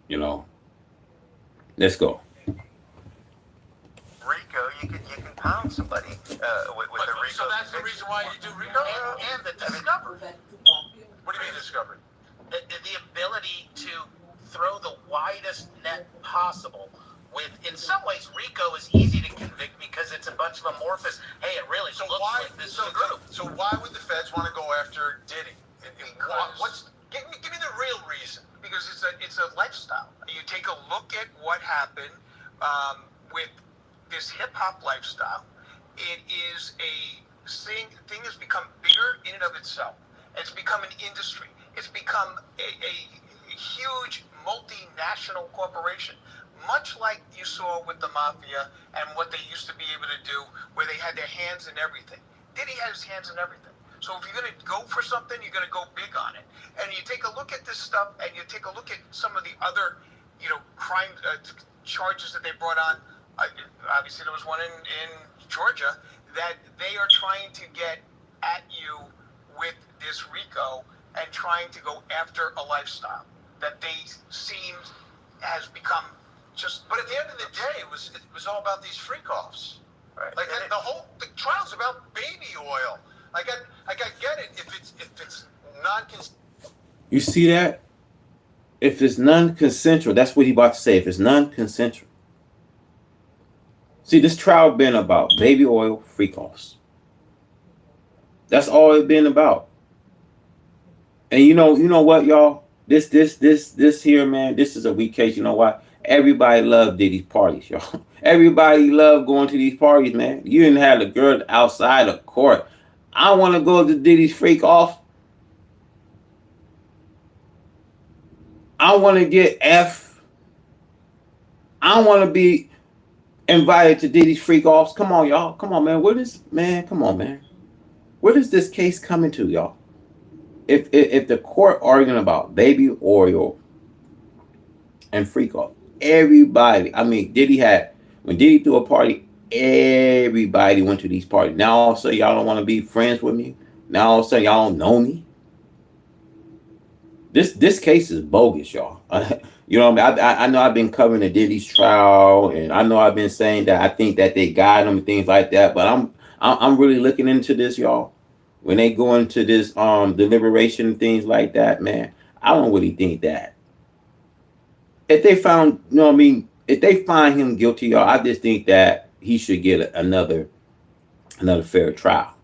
You know. Let's go. RICO, you can pound somebody with a RICO. So that's the reason why you do RICO? and the discovery. What do you mean discovery? The ability to throw the widest net possible. In some ways, RICO is easy to convict because it's a bunch of amorphous. Hey, it really looks like this group. So why would the feds want to go after Diddy? Give me the real reason. Because it's a lifestyle. You take a look at what happened with this hip hop lifestyle. It is a thing has become bigger in and of itself. It's become an industry. It's become a huge multinational corporation, much like you saw with the mafia and what they used to be able to do, where they had their hands in everything. Diddy had his hands in everything. So if you're going to go for something, you're going to go big on it. And you take a look at this stuff, and you take a look at some of the other, crime charges that they brought on. Obviously, there was one in Georgia that they are trying to get at you with this RICO and trying to go after a lifestyle that they seem has become just. But at the end of the day, it was all about these freak offs. Right. Like the trial's about baby oil. I get it if it's non-consensual. You see that? If it's non-consensual, that's what he about to say. If it's non-consensual. See, this trial been about baby oil freak offs. That's all it's been about. And you know what, y'all? This here, man, this is a weak case. You know why? Everybody loved Diddy's parties, y'all. Everybody loved going to these parties, man. You didn't have the girl outside of court. I want to go to Diddy's freak off. I want to get F. I want to be invited to Diddy's freak offs. Come on, y'all. Come on, man. Come on, man. Where is this case coming to, y'all? If the court arguing about baby oil and freak off, everybody, I mean, when Diddy threw a party, everybody went to these parties. Now all of a sudden y'all don't want to be friends with me. Now all of a sudden y'all don't know me. This case is bogus, y'all. You know what I mean? I know I've been covering the Diddy's trial, and I know I've been saying that I think that they got him and things like that. But I'm really looking into this, y'all. When they go into this deliberation and things like that, man, I don't really think that. If they found, if they find him guilty, y'all, I just think that he should get another fair trial.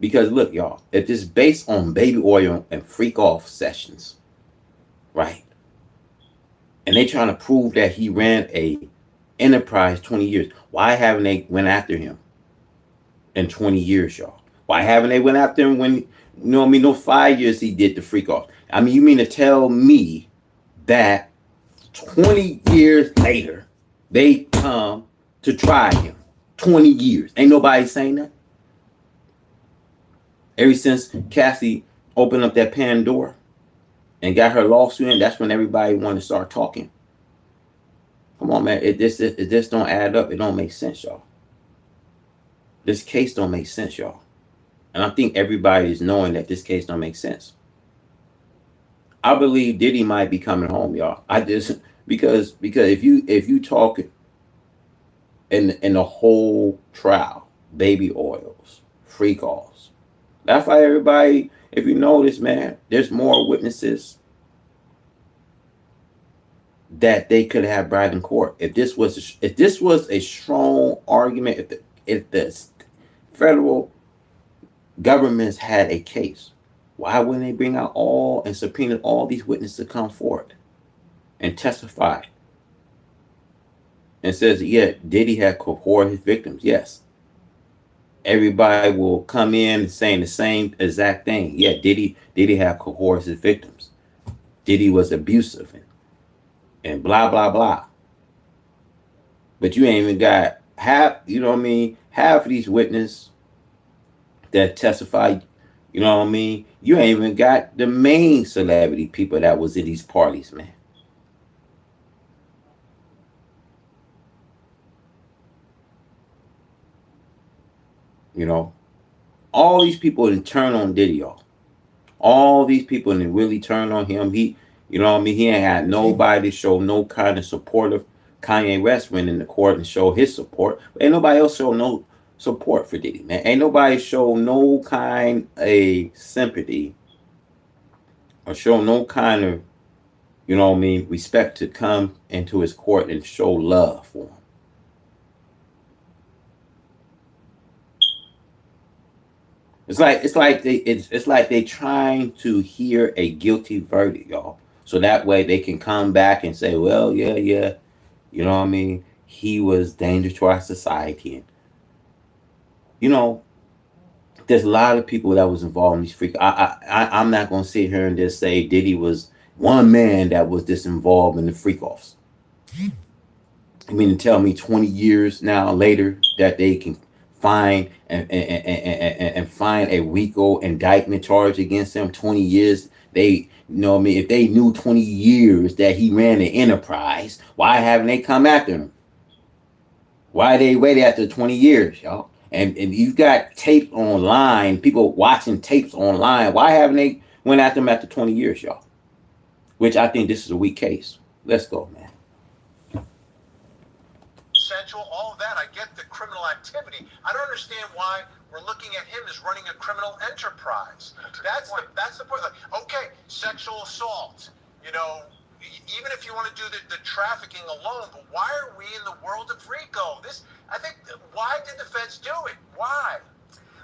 Because look, y'all, if it's based on baby oil and freak off sessions, right? And they trying to prove that he ran a enterprise 20 years. Why haven't they went after him in 20 years, y'all? Why haven't they went after him when, you know what I mean, no 5 years he did the freak off? I mean, you mean to tell me that 20 years later, they come to try him? 20 years. Ain't nobody saying that? Ever since Cassie opened up that Pandora and got her lawsuit in, that's when everybody wanted to start talking. Come on, man. It just don't add up. It don't make sense, y'all. This case don't make sense, y'all. And I think everybody is knowing that this case don't make sense. I believe Diddy might be coming home, y'all. I just because if you talk in the whole trial, baby oils, freak offs. That's why everybody, if you notice, man, there's more witnesses that they could have brought in court. If this was a strong argument, if the federal governments had a case, why wouldn't they bring out all and subpoena all these witnesses to come forward and testify? And says, yeah, Diddy had cohort his victims. Yes. Everybody will come in saying the same exact thing. Yeah, Diddy had cohort his victims. Diddy was abusive and blah blah blah. But you ain't even got half, you know what I mean, half of these witnesses that testify, you know what I mean? You ain't even got the main celebrity people that was in these parties, man. You know, all these people didn't turn on Diddy, y'all. All these people didn't really turn on him. He, you know what I mean? He ain't had nobody to show no kind of support of Kanye West went in the court and show his support. But ain't nobody else show no support for Diddy, man. Ain't nobody show no kind of sympathy or show no kind of, you know what I mean, respect to come into his court and show love for him. It's like they trying to hear a guilty verdict, y'all. So that way they can come back and say, well, yeah, you know what I mean? He was dangerous to our society. And, you know, there's a lot of people that was involved in these freak. I'm not gonna sit here and just say Diddy was one man that was just involved in the freak offs. I mean to tell me 20 years now later that they can find and find a RICO indictment charge against him 20 years. They, you know what I mean, if they knew 20 years that he ran the enterprise, why haven't they come after him? Why they waited after 20 years, y'all? And you've got tapes online, people watching tapes online. Why haven't they went after him after 20 years, y'all? Which I think this is a weak case. Let's go, man. Central, all of that. I get the criminal activity. I don't understand why we're looking at him as running a criminal enterprise. That's the point. Like, okay, sexual assault. You know, even if you want to do the trafficking alone, but why are we in the world of RICO? I think, why did the feds do it? Why?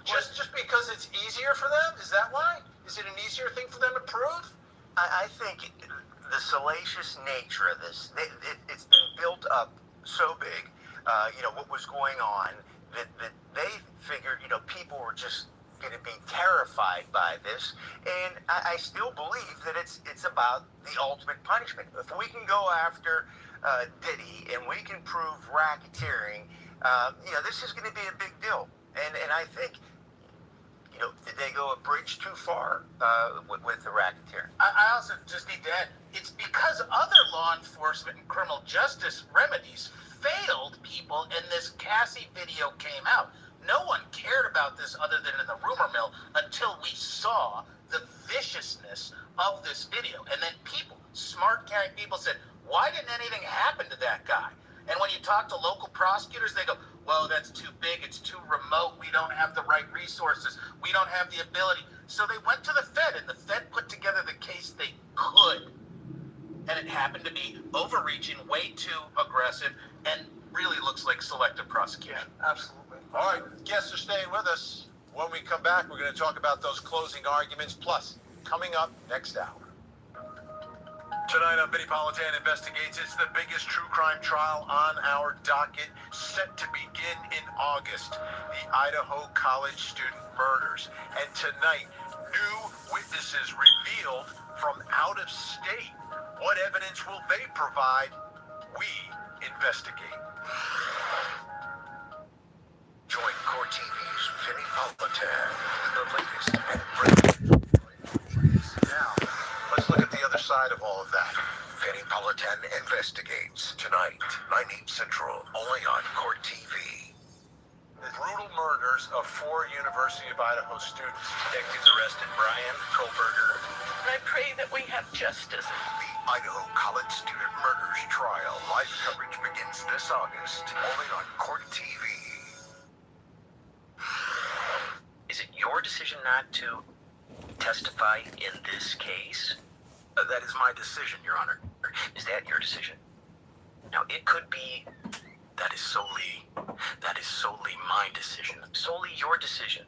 Just because it's easier for them? Is that why? Is it an easier thing for them to prove? I think the salacious nature of this, it's been built up so big, what was going on, that they figured, people were just going to be terrified by this. And I still believe that it's about the ultimate punishment. If we can go after Diddy and we can prove racketeering, this is going to be a big deal. And I think, did they go a bridge too far with the racketeering? I also just need to add, it's because other law enforcement and criminal justice remedies failed people and this Cassie video came out. No one cared about this other than in the rumor mill until we saw the viciousness of this video. And then smart, caring people said, why didn't anything happen to that guy? And when you talk to local prosecutors, they go, well, that's too big, it's too remote, we don't have the right resources, we don't have the ability. So they went to the Fed, and the Fed put together the case they could. And it happened to be overreaching, way too aggressive, talk about those closing arguments, plus coming up next hour. Tonight on Vinny Politan Investigates, it's the biggest true crime trial on our docket, set to begin in August, the Idaho college student murders. And tonight, new witnesses revealed from out of state. What evidence will they provide? We investigate. Join Core TV's Vinny Politan with the latest and breaking. Now, let's look at the other side of all of that. Vinny Politan Investigates tonight, 9/8 Central, only on Core TV. The brutal murders of 4 University of Idaho students. Detectives arrested Brian Kohlberger. And I pray that we have justice. The Idaho College Student Murders Trial. Live coverage begins this August, only on Core TV. Is it your decision not to testify in this case? That is my decision, Your Honor. Is that your decision? Now, it could be That is solely my decision. solely your decision.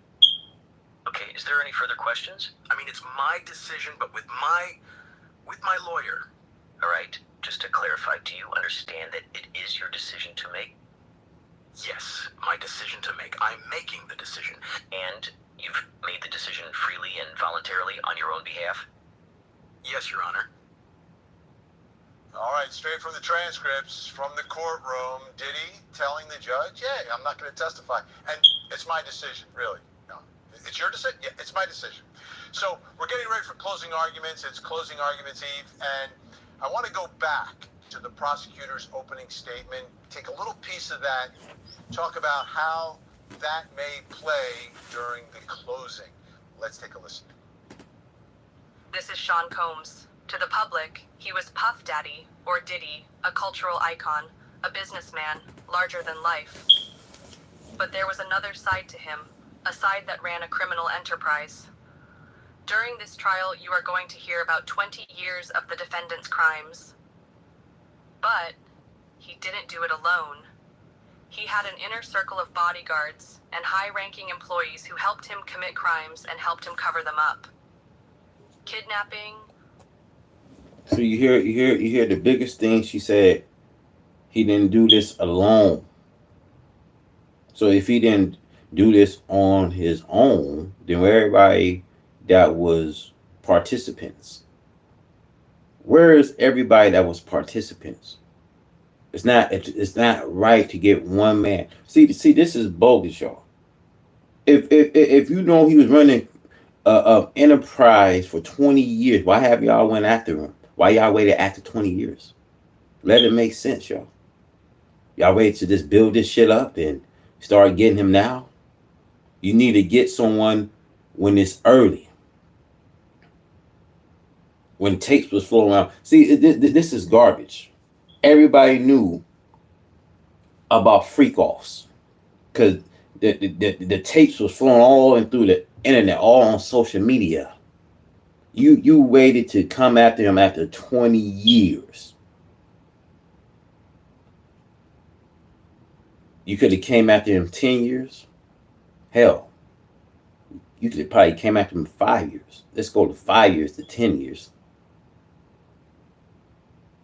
Okay, is there any further questions? I mean, it's my decision, but with my lawyer. All right, just to clarify, do you understand that it is your decision to make? Yes, my decision to make. I'm making the decision. And you've made the decision freely and voluntarily on your own behalf? Yes, Your Honor. All right, straight from the transcripts from the courtroom, Diddy telling the judge, yeah, I'm not going to testify. And it's my decision, really. No, it's your decision? Yeah, it's my decision. So we're getting ready for closing arguments. It's closing arguments eve. And I want to go back to the prosecutor's opening statement, take a little piece of that, talk about how that may play during the closing. Let's take a listen. This is Sean Combs. To the public, he was Puff Daddy, or Diddy, a cultural icon, a businessman, larger than life. But there was another side to him, a side that ran a criminal enterprise. During this trial, you are going to hear about 20 years of the defendant's crimes. But he didn't do it alone. He had an inner circle of bodyguards and high-ranking employees who helped him commit crimes and helped him cover them up. Kidnapping. So you hear the biggest thing she said. He didn't do this alone. So if he didn't do this on his own, then everybody that was participants. Where is everybody that was participants? It's not right to get one man. See, this is bogus, y'all. If you know he was running a enterprise for 20 years, why have y'all went after him? Why y'all waited after 20 years? Let it make sense, y'all. Y'all waited to just build this shit up and start getting him now? You need to get someone when it's early. When tapes was flowing around. See, this is garbage. Everybody knew about freak-offs. Because the tapes was flowing all in through the internet, all on social media. You waited to come after him after 20 years. You could have came after him 10 years. Hell, you could have probably came after him 5 years. Let's go to 5 years to 10 years.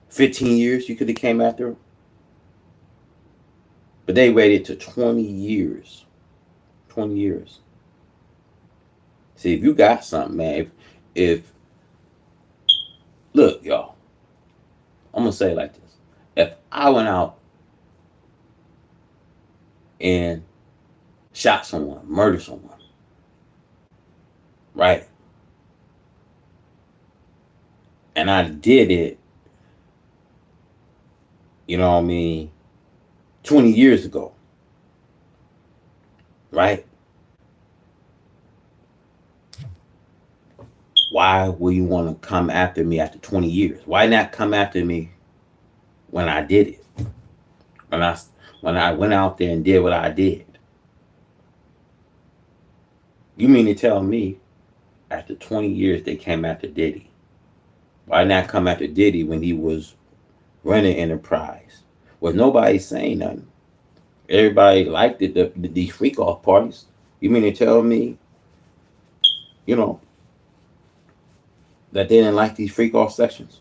15 years you could have came after him. But they waited to 20 years. 20 years. See, if you got something, man, if look, y'all, I'm going to say it like this. If I went out and shot someone, murdered someone, right? And I did it, you know what I mean, 20 years ago, right? Why will you want to come after me after 20 years? Why not come after me when I did it? When I went out there and did what I did? You mean to tell me after 20 years they came after Diddy? Why not come after Diddy when he was running enterprise? Was nobody saying nothing? Everybody liked it, these freak off parties. You mean to tell me you know, that they didn't like these freak off sections.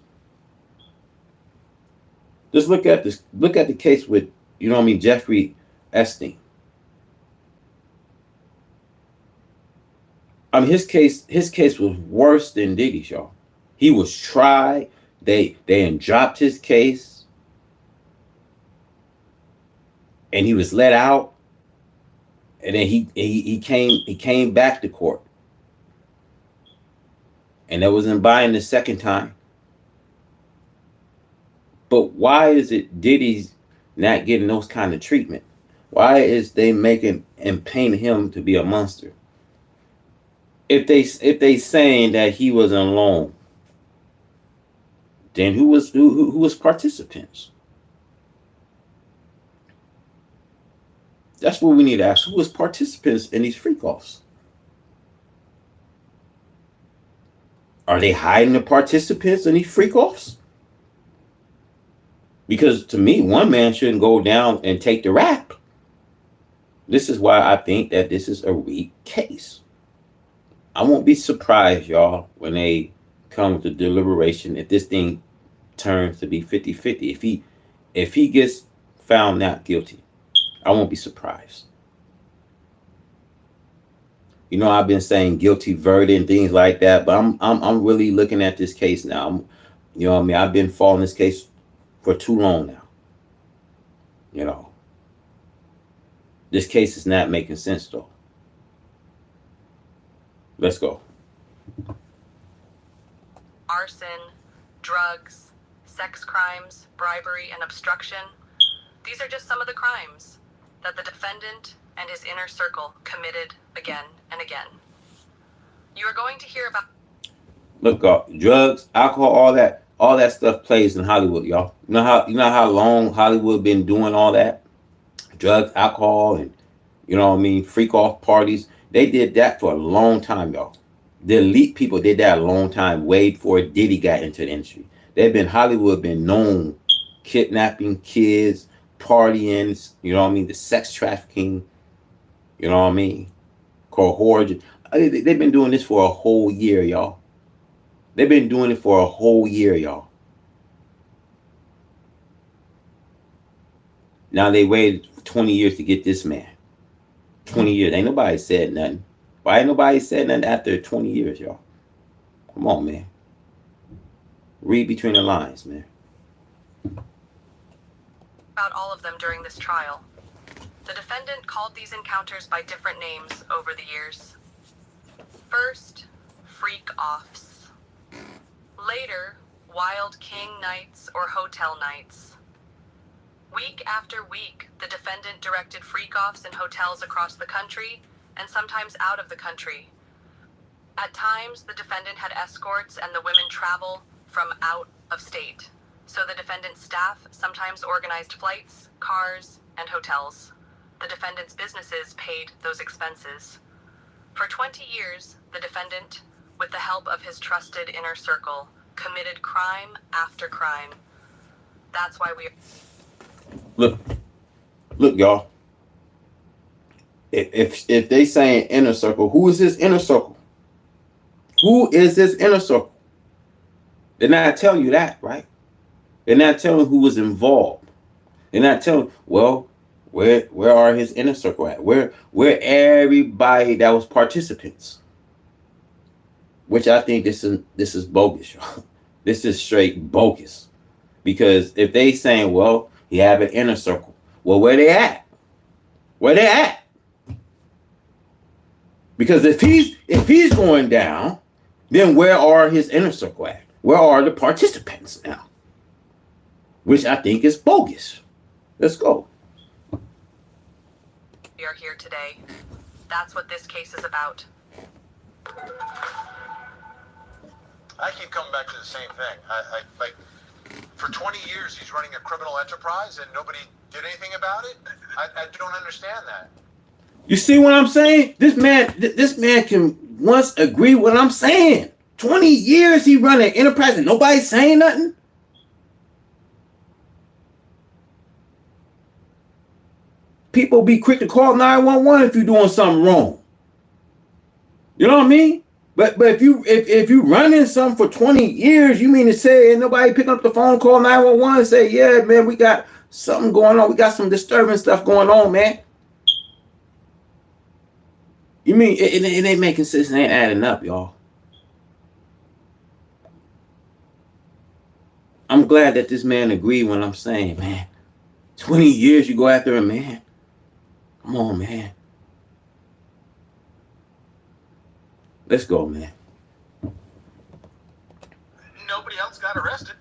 Just look at this. Look at the case with, you know what I mean, Jeffrey Epstein. I mean, his case was worse than Diddy's, y'all. He was tried. They dropped his case, and he was let out. And then he came back to court, and that wasn't buying the second time. But why is it Diddy's not getting those kind of treatment? Why is they making and painting him to be a monster? If they saying that he was alone, then who was participants? That's what we need to ask. Who was participants in these freak offs? Are they hiding the participants in these freak offs? Because to me, one man shouldn't go down and take the rap. This is why I think that this is a weak case. I won't be surprised, y'all, when they come to deliberation, if this thing turns to be 50-50. If he gets found not guilty, I won't be surprised. You know, I've been saying guilty verdict and things like that, but I'm really looking at this case now. You know what I mean? I've been following this case for too long now. You know, this case is not making sense though. Let's go. Arson, drugs, sex crimes, bribery, and obstruction. These are just some of the crimes that the defendant and his inner circle committed again and again. You are going to hear about... Look, drugs, alcohol, all that stuff plays in Hollywood, y'all. You know how long Hollywood been doing all that? Drugs, alcohol, and, you know what I mean, freak off parties. They did that for a long time, y'all. The elite people did that a long time, way before Diddy got into the industry. Hollywood been known kidnapping kids, partying, you know what I mean, the sex trafficking, you know what I mean, cohort. They've been doing this for a whole year, y'all. They've been doing it for a whole year, y'all. Now they waited 20 years to get this man. 20 years. Ain't nobody said nothing. Why ain't nobody said nothing after 20 years, y'all? Come on, man. Read between the lines, man. About all of them during this trial. The defendant called these encounters by different names over the years. First, freak offs. Later, wild king nights or hotel nights. Week after week, the defendant directed freak-offs in hotels across the country and sometimes out of the country. At times, the defendant had escorts and the women travel from out of state. So the defendant's staff sometimes organized flights, cars, and hotels. The defendant's businesses paid those expenses. For 20 years, the defendant, with the help of his trusted inner circle, committed crime after crime. That's why we... Look, y'all. If they saying inner circle, who is this inner circle? Who is this inner circle? They're not telling you that, right? They're not telling who was involved. They're not telling, well, where are his inner circle at? Where everybody that was participants? Which I think this is bogus, y'all. This is straight bogus. Because if they saying, well, he have an inner circle, well, where they at? Where they at? Because if he's going down, then where are his inner circle at? Where are the participants now? Which I think is bogus. Let's go. We are here today. That's what this case is about. I keep coming back to the same thing. I like, for 20 years he's running a criminal enterprise and nobody did anything about it. I don't understand that. You see what I'm saying? This man can once agree what I'm saying. 20 years he running enterprise and nobody's saying nothing. People be quick to call 911 if you're doing something wrong. You know what I mean? But if you running something for 20 years, you mean to say ain't nobody picking up the phone, call 911 and say, yeah, man, we got something going on. We got some disturbing stuff going on, man. You mean it ain't making sense, it ain't adding up, y'all. I'm glad that this man agreed when I'm saying, man, 20 years you go after him, man. Come on, man. Let's go, man. Nobody else got arrested.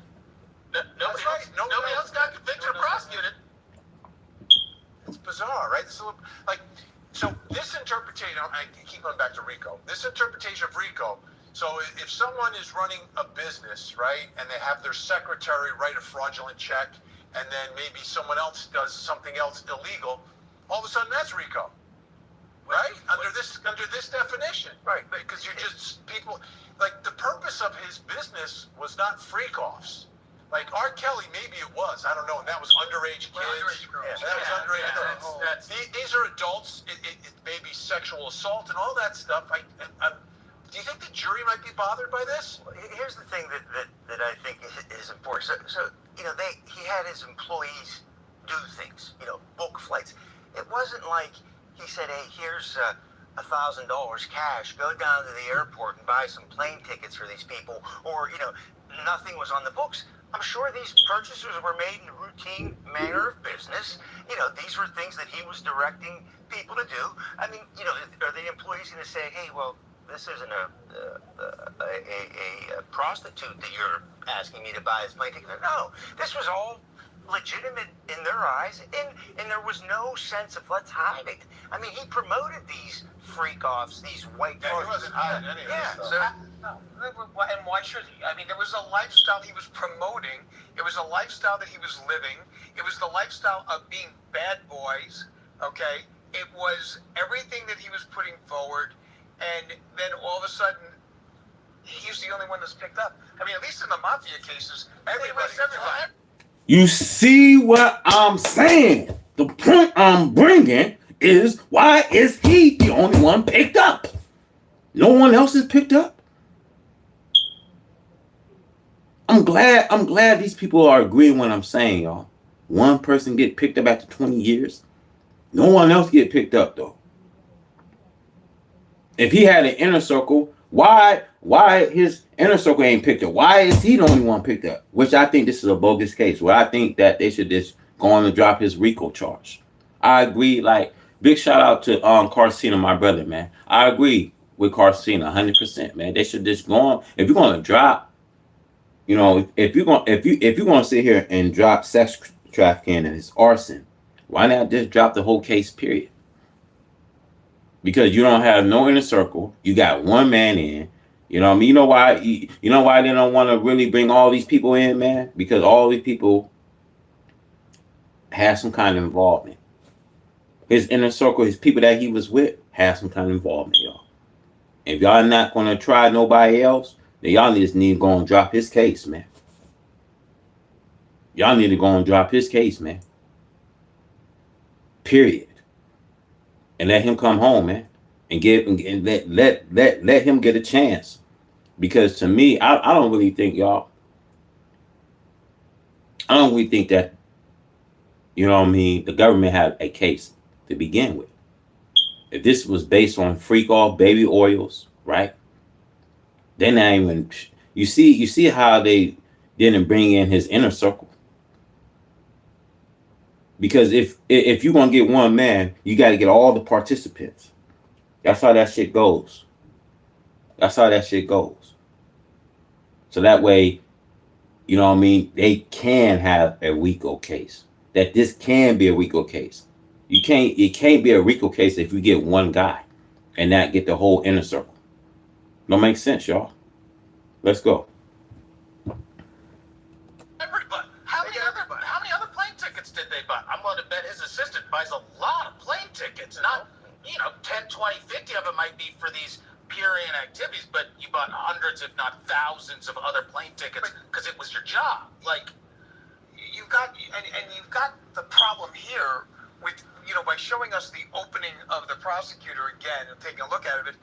Nobody else got convicted or prosecuted. It's bizarre, right? So this interpretation, I keep going back to RICO. This interpretation of RICO. So if someone is running a business, right, and they have their secretary write a fraudulent check, and then maybe someone else does something else illegal, all of a sudden that's RICO, right? Under this definition, right? Because you're just people. Like the purpose of his business was not freak offs. Like R. Kelly, maybe it was. I don't know. And that was underage kids. Underage girls. Yeah, that was underage girls. These are adults. It may be sexual assault and all that stuff. Do you think the jury might be bothered by this? Well, here's the thing that I think is important. So he had his employees do things. Book flights. It wasn't like he said, "Hey, here's $1,000 cash. Go down to the airport and buy some plane tickets for these people," or nothing was on the books. I'm sure these purchases were made in a routine manner of business. These were things that he was directing people to do. I mean, are the employees going to say, "Hey, well, this isn't a prostitute that you're asking me to buy this plane ticket"? No, this was all legitimate in their eyes, and there was no sense of let's hide it. I mean, he promoted these freak-offs, these white Yeah, he wasn't hiding any of this stuff. No. And why should he? I mean, there was a lifestyle he was promoting. It was a lifestyle that he was living. It was the lifestyle of being bad boys, okay? It was everything that he was putting forward, and then all of a sudden, he's the only one that's picked up. I mean, at least in the mafia cases, everybody. You see what I'm saying? The point I'm bringing is, why is he the only one picked up? No one else is picked up. I'm glad these people are agreeing what I'm saying, y'all. One person get picked up after 20 years. No one else get picked up, though. If he had an inner circle, why his inner circle ain't picked up? Why is he the only one picked up? Which I think this is a bogus case, where I think that they should just go on and drop his RICO charge. I agree. Like, big shout out to Carcina, my brother, man. I agree with Carcina 100%, man. They should just go on. If you're gonna drop, if you're gonna sit here and drop sex trafficking and it's arson, why not just drop the whole case, period? Because you don't have no inner circle. You got one man in. You know what I mean? You know why they don't want to really bring all these people in, man? Because all these people have some kind of involvement. His inner circle, his people that he was with, have some kind of involvement, y'all. If y'all not going to try nobody else, then y'all just need to go and drop his case, man. Y'all need to go and drop his case, man. Period. And let him come home, man, and let him get a chance. Because to me, I don't really think, y'all. I don't really think that, the government had a case to begin with. If this was based on freak off baby oils, right? They're not even. You see how they didn't bring in his inner circle. Because if you're going to get one man, you got to get all the participants. That's how that shit goes. So that way, they can have a RICO case. That this can be a RICO case. It can't be a RICO case if you get one guy and not get the whole inner circle. Don't make sense, y'all. Let's go. Everybody. How many other plane tickets did they buy? I'm going to bet his assistant buys a lot of plane tickets. Not, 10, 20, 50 of them might be for these Purian activities, but you bought hundreds, if not thousands, of other plane tickets because it was your job. Like, You've got the problem here with, by showing us the opening of the prosecutor again and taking a look at it.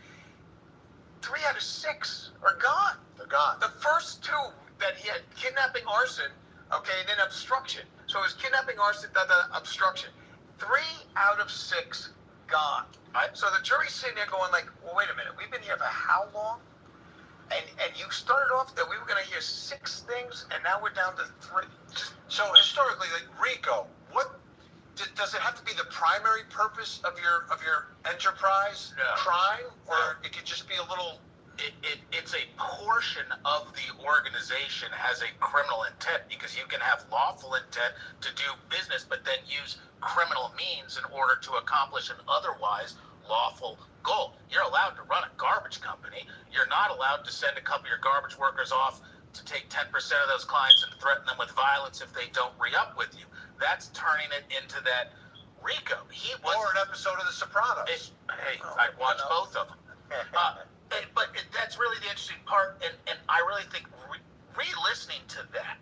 3 out of 6 are gone. They're gone. The first 2 that he had, kidnapping, arson, okay, and then obstruction. So it was kidnapping, arson, obstruction. 3 out of 6 gone. So the jury's sitting there going like, well, wait a minute, we've been here for how long? And you started off that we were going to hear 6 things, and now we're down to 3. So historically, like Rico, what does it have to be the primary purpose of your enterprise crime, or it could just be a little? It's a portion of the organization has a criminal intent, because you can have lawful intent to do business, but then use criminal means in order to accomplish an otherwise lawful goal. You're allowed to run a garbage company. You're not allowed to send a couple of your garbage workers off to take 10% of those clients and threaten them with violence if they don't re-up with you. That's turning it into that Rico. He was, or an episode of The Sopranos. I'd watch both of them. But that's really the interesting part, and I really think re-listening to that,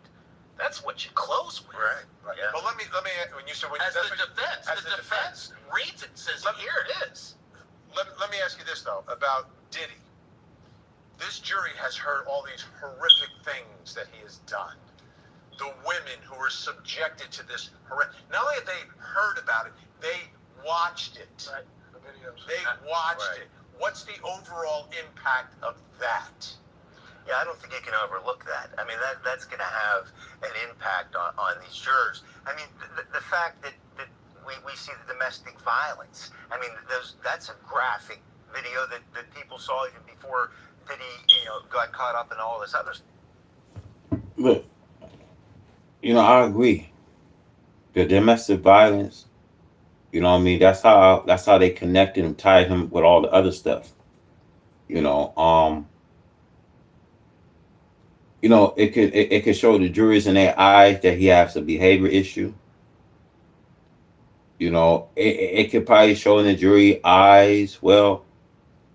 that's what you close with. Right. Yeah. But let me when you said as the defense reads it and says, here it is. Let me ask you this though about Diddy. This jury has heard all these horrific things that he has done. The women who were subjected to this not only have they heard about it, they watched it. Right. The videos. They watched it. What's the overall impact of that? Yeah, I don't think you can overlook that. I mean, that's going to have an impact on these jurors. I mean, the fact that we see the domestic violence. I mean, that's a graphic video that people saw even before Diddy, got caught up in all this other stuff. Look, I agree. The domestic violence, what I mean, that's how they connected and tied him with all the other stuff. It could show the jurors in their eyes that he has a behavior issue. It could probably show in the jury eyes, well,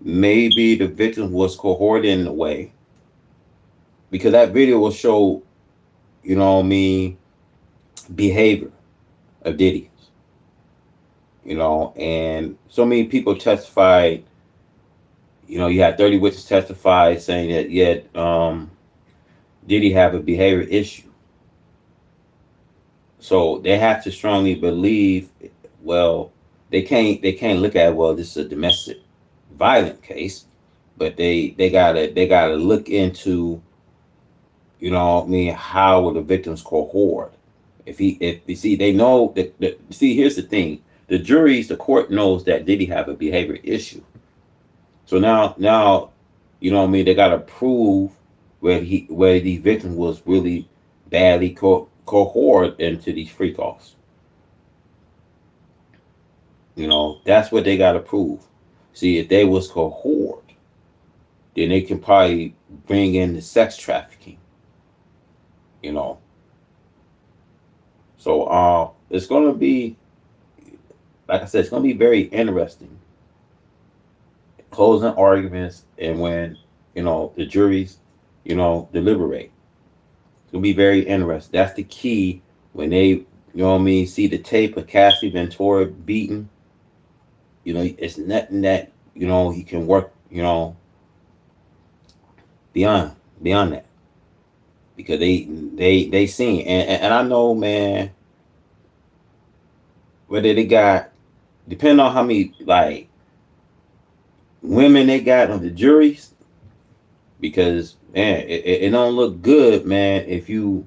maybe the victim was cohorted in a way, because that video will show, behavior of Diddy. And so many people testified. You had 30 witnesses testify saying that, Diddy have a behavior issue. So they have to strongly believe, well, they can't look at, well, this is a domestic violent case, but they gotta look into, how were the victims cohort? If you see, they know that here's the thing. The court knows that Diddy have a behavior issue. So now, they gotta prove where these victims was really badly cohort into these freak offs. That's what they gotta prove. See, if they was cohort, then they can probably bring in the sex trafficking. So it's gonna be, like I said, it's gonna be very interesting. Closing arguments, and when the juries deliberate, it's gonna be very interesting. That's the key. When they see the tape of Cassie Ventura beaten, it's nothing that you can work beyond that, because they seen, and I know, man, whether they got, depending on how many like women they got on the juries, because man, it don't look good, man, if you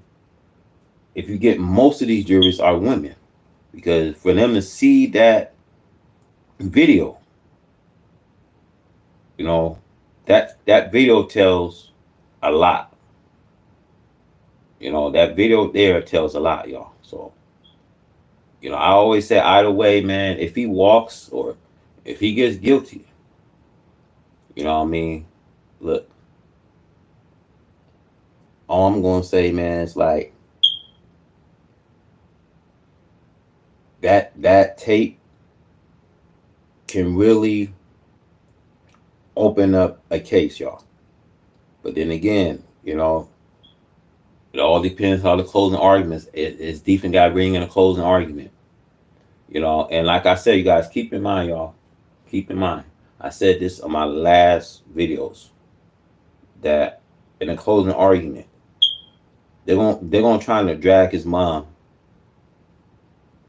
get most of these juries are women, because for them to see that video, that video tells a lot. That video there tells a lot, y'all. So I always say, either way, man, if he walks or if he gets guilty, look, all I'm gonna say, man, is like that tape can really open up a case, y'all. But then again, it all depends on the closing arguments. It's Deepin got to bring in a closing argument. And like I said, you guys, keep in mind, y'all, keep in mind, I said this on my last videos that in a closing argument, they're gonna try to drag his mom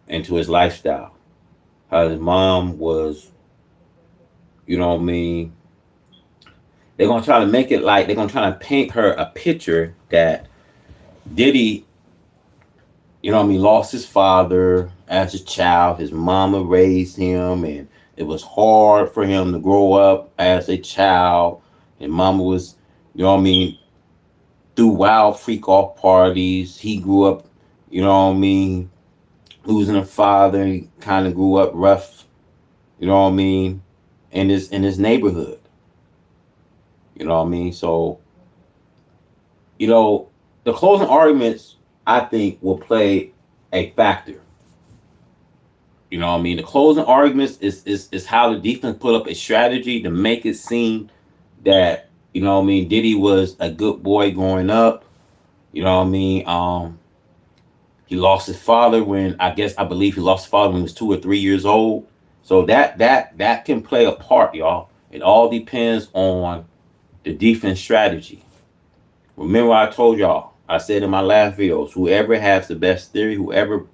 into his lifestyle. How his mom was, you know what I mean? They're gonna try to make it like they're gonna try to paint her a picture that Diddy, you know what I mean, lost his father as a child. His mama raised him, and it was hard for him to grow up as a child. And mama was, you know what I mean, through wild freak off parties. He grew up, you know what I mean, losing a father. He kind of grew up rough, you know what I mean, in his neighborhood. You know what I mean? So, you know, the closing arguments I think will play a factor. You know what I mean? The closing arguments is how the defense put up a strategy to make it seem that, you know what I mean, Diddy was a good boy growing up. You know what I mean? He lost his father when I believe he lost his father when he was 2 or 3 years old. So that can play a part, y'all. It all depends on the defense strategy. Remember I told y'all, I said in my last videos, whoever has the best theory, whoever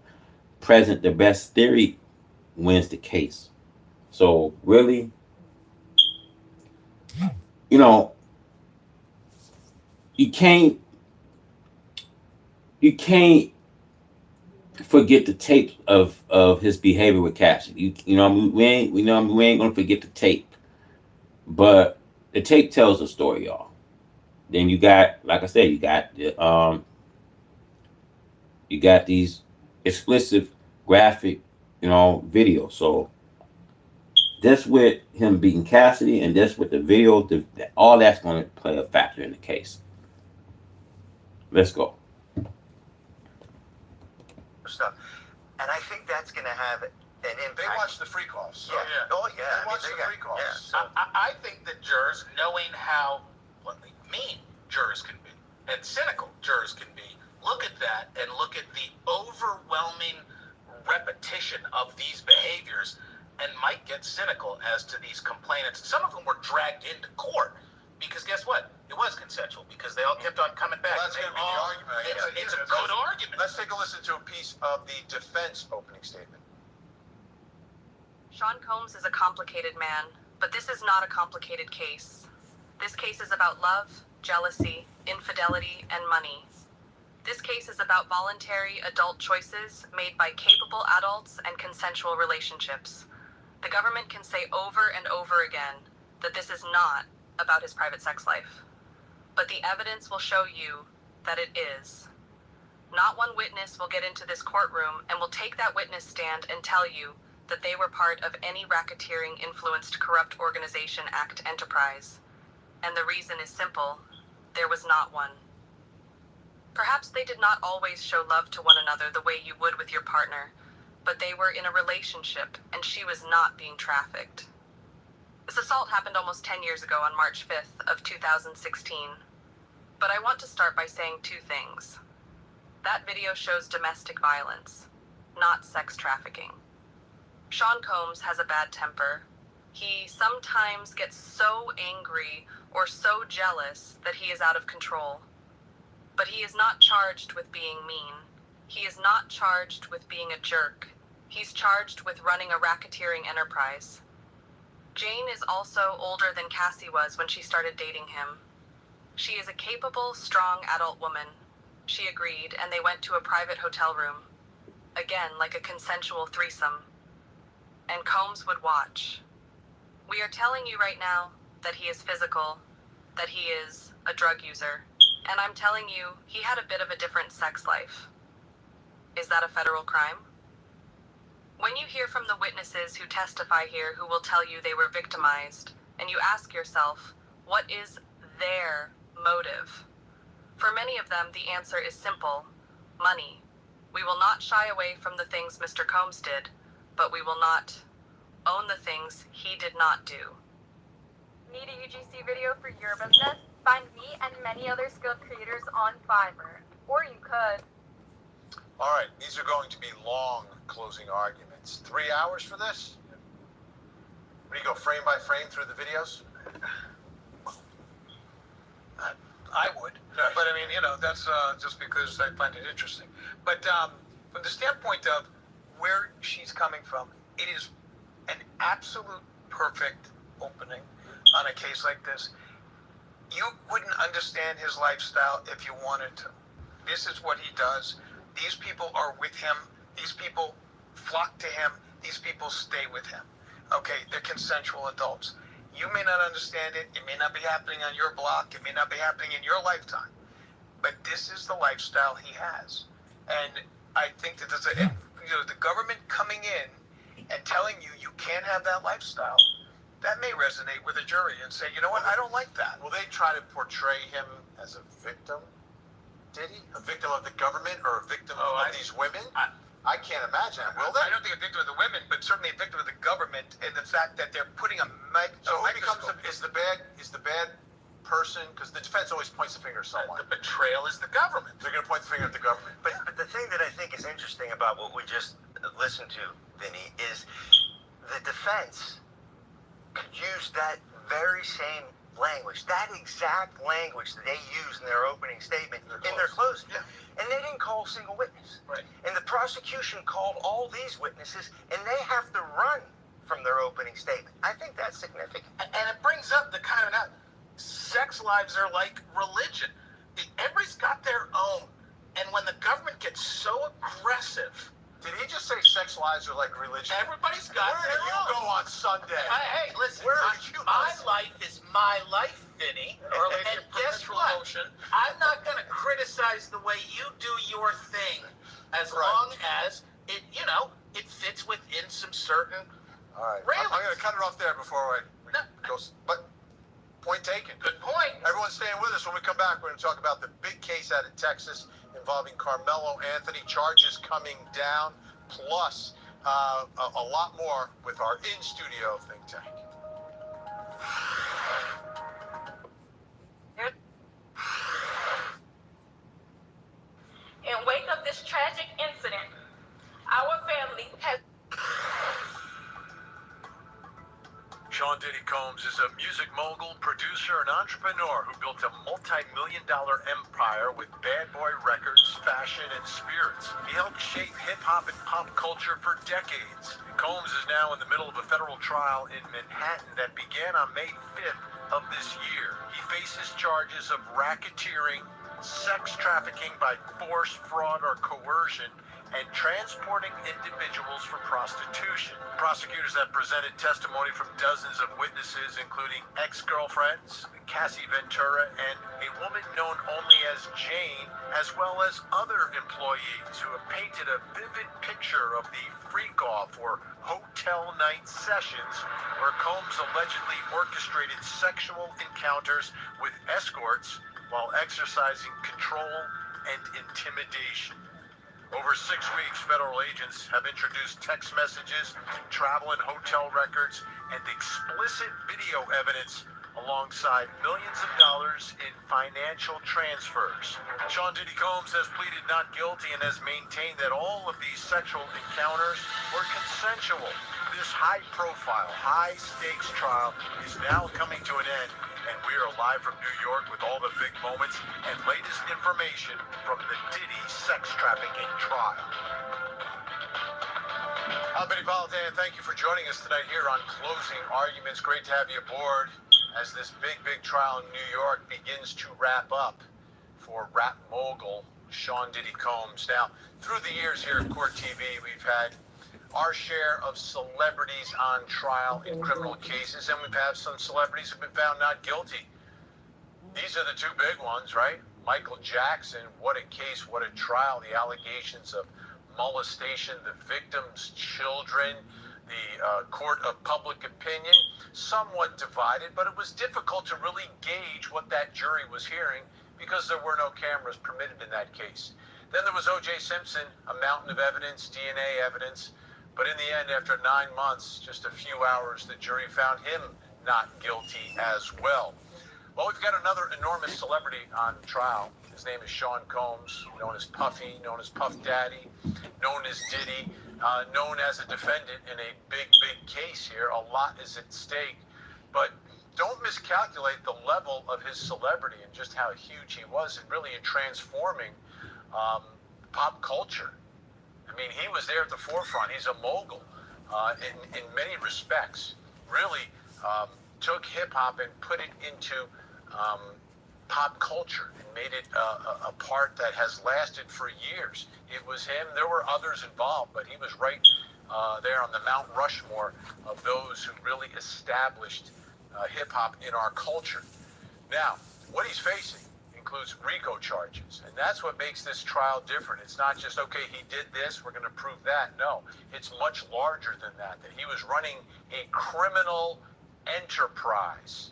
present the best theory wins the case. So really, you know, you can't you can't forget the tape of his behavior with Cassidy. You know, we ain't gonna forget the tape, but the tape tells a story, y'all. Then you got, like I said, you got these explicit graphic, you know, videos. So that's with him beating Cassidy, and that's with the video. All that's going to play a factor in the case. Let's go. Stuff. And I think that's going to have an impact. They watch the freak offs. Yeah. Oh, yeah. They watch the freak offs. Yeah. So. I think that jurors, knowing how mean jurors can be and cynical jurors can be, look at that and look at the overwhelming repetition of these behaviors and might get cynical as to these complainants. Some of them were dragged into court because guess what? It was consensual because they all kept on coming back. Well, that's going to be the argument. It's a good argument. Let's take a listen to a piece of the defense opening statement. Sean Combs is a complicated man, but this is not a complicated case. This case is about love, jealousy, infidelity, and money. This case is about voluntary adult choices made by capable adults and consensual relationships. The government can say over and over again that this is not about his private sex life. But the evidence will show you that it is. Not one witness will get into this courtroom and will take that witness stand and tell you that they were part of any racketeering influenced corrupt organization act enterprise. And the reason is simple. There was not one. Perhaps they did not always show love to one another the way you would with your partner, but they were in a relationship and she was not being trafficked. This assault happened almost 10 years ago on March 5th of 2016. But I want to start by saying two things. That video shows domestic violence, not sex trafficking. Sean Combs has a bad temper. He sometimes gets so angry or so jealous that he is out of control. But he is not charged with being mean. He is not charged with being a jerk. He's charged with running a racketeering enterprise. Jane is also older than Cassie was when she started dating him. She is a capable, strong adult woman. She agreed, and they went to a private hotel room. Again, like a consensual threesome. And Combs would watch. We are telling you right now that he is physical, that he is a drug user, and I'm telling you he had a bit of a different sex life. Is that a federal crime? When you hear from the witnesses who testify here who will tell you they were victimized, and you ask yourself, what is their motive? For many of them, the answer is simple: money. We will not shy away from the things Mr. Combs did, but we will not own the things he did not do. Need a UGC video for your business? Find me and many other skilled creators on Fiverr. Or you could. All right, these are going to be long closing arguments. 3 hours for this? When you go frame by frame through the videos? I would, but I mean, that's just because I find it interesting. But from the standpoint of where she's coming from, it is an absolute perfect opening on a case like this. You wouldn't understand his lifestyle if you wanted to. This is what he does. These people are with him. These people flock to him. These people stay with him. Okay, they're consensual adults. You may not understand it. It may not be happening on your block. It may not be happening in your lifetime. But this is the lifestyle he has. And I think that the government coming in and telling you you can't have that lifestyle, that may resonate with a jury and say, you know what, I don't like that. Will they try to portray him as a victim? Did he? A victim of the government or a victim of these women? I can't imagine. Will they? I don't think a victim of the women, but certainly a victim of the government, and the fact that they're putting a So who microscope. becomes is the bad person? Because the defense always points the finger at someone. The betrayal is the government. They're going to point the finger at the government. But the thing that I think is interesting about what we just listened to, Vinny, is the defense could use that very same language, that exact language that they use in their opening statement in their closing. Yeah. And they didn't call a single witness. Right. And the prosecution called all these witnesses, and they have to run from their opening statement. I think that's significant. And it brings up the kind of sex lives are like religion. Everybody's got their own. And when the government gets so aggressive, Did he just say sex lives are like religion? everybody's got Where their do you own. go on Sunday? Hey, listen, Where are you my on- life is my life, Vinny. Or like And your guess perpetual what? motion. I'm not going to criticize the way you do your thing as Right. long as it, it fits within some certain All right. Really? I'm going to cut it off there before we No. go. But point taken. good point. Everyone's staying with us. When we come back, we're going to talk about the big case out of Texas involving Carmelo Anthony, charges coming down, plus a lot more with our in-studio think tank. In wake of this tragic incident, our family has. Sean Diddy Combs is a music mogul, producer, and entrepreneur who built a multi-million-dollar empire with Bad Boy Records, fashion, and spirits. He helped shape hip-hop and pop culture for decades. Combs is now in the middle of a federal trial in Manhattan that began on May 5th of this year. He faces charges of racketeering, sex trafficking by force, fraud, or coercion, and transporting individuals for prostitution. Prosecutors have presented testimony from dozens of witnesses, including ex-girlfriends, Cassie Ventura, and a woman known only as Jane, as well as other employees who have painted a vivid picture of the freak-off or hotel night sessions where Combs allegedly orchestrated sexual encounters with escorts while exercising control and intimidation. Over 6 weeks, federal agents have introduced text messages, travel and hotel records, and explicit video evidence alongside millions of dollars in financial transfers. Sean Diddy Combs has pleaded not guilty and has maintained that all of these sexual encounters were consensual. This high-profile, high-stakes trial is now coming to an end, and we are live from New York with all the big moments and latest information from the Diddy sex trafficking trial. I'm Benny Politan. Thank you for joining us tonight here on Closing Arguments. Great to have you aboard as this big trial in New York begins to wrap up for rap mogul Sean Diddy Combs. Now, through the years here at Court TV, we've had our share of celebrities on trial in criminal cases, and we've had some celebrities who've been found not guilty. These are the two big ones, right? Michael Jackson, what a case, what a trial. The allegations of molestation, the victim's children, the court of public opinion, somewhat divided, but it was difficult to really gauge what that jury was hearing because there were no cameras permitted in that case. Then there was O.J. Simpson, a mountain of evidence, DNA evidence, but in the end, after 9 months, just a few hours, the jury found him not guilty as well. Well, we've got another enormous celebrity on trial. His name is Sean Combs, known as Puffy, known as Puff Daddy, known as Diddy. known as a defendant in a big, big case here. A lot is at stake, but don't miscalculate the level of his celebrity and just how huge he was, and really in transforming pop culture. I mean, he was there at the forefront. He's a mogul in many respects. Really took hip hop and put it into pop culture and made it a part that has lasted for years. It was him. There were others involved, but he was right there on the Mount Rushmore of those who really established hip hop in our culture. Now, what he's facing includes RICO charges, and that's what makes this trial different. It's not just, okay, he did this, we're going to prove that. No, it's much larger than that, that he was running a criminal enterprise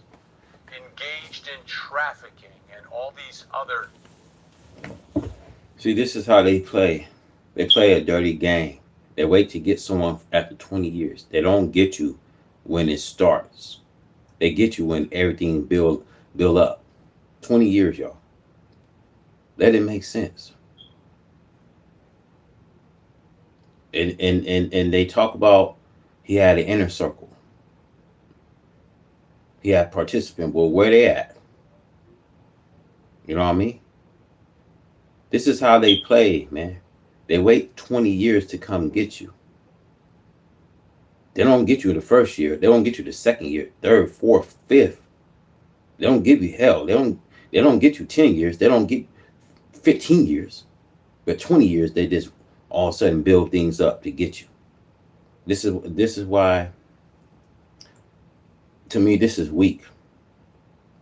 engaged in trafficking and all these other... See, this is how they play. They play a dirty game. They wait to get someone after 20 years. They don't get you when it starts. They get you when everything build up. 20 years, y'all. Let it make sense. And they talk about he had an inner circle. He had participants. Well, where they at? You know what I mean? This is how they play, man. They wait 20 years to come get you. They don't get you the first year. They don't get you the second year, third, fourth, fifth. They don't give you hell. They don't get you 10 years. They don't get 15 years. But 20 years, they just all of a sudden build things up to get you. This is why, to me, this is weak.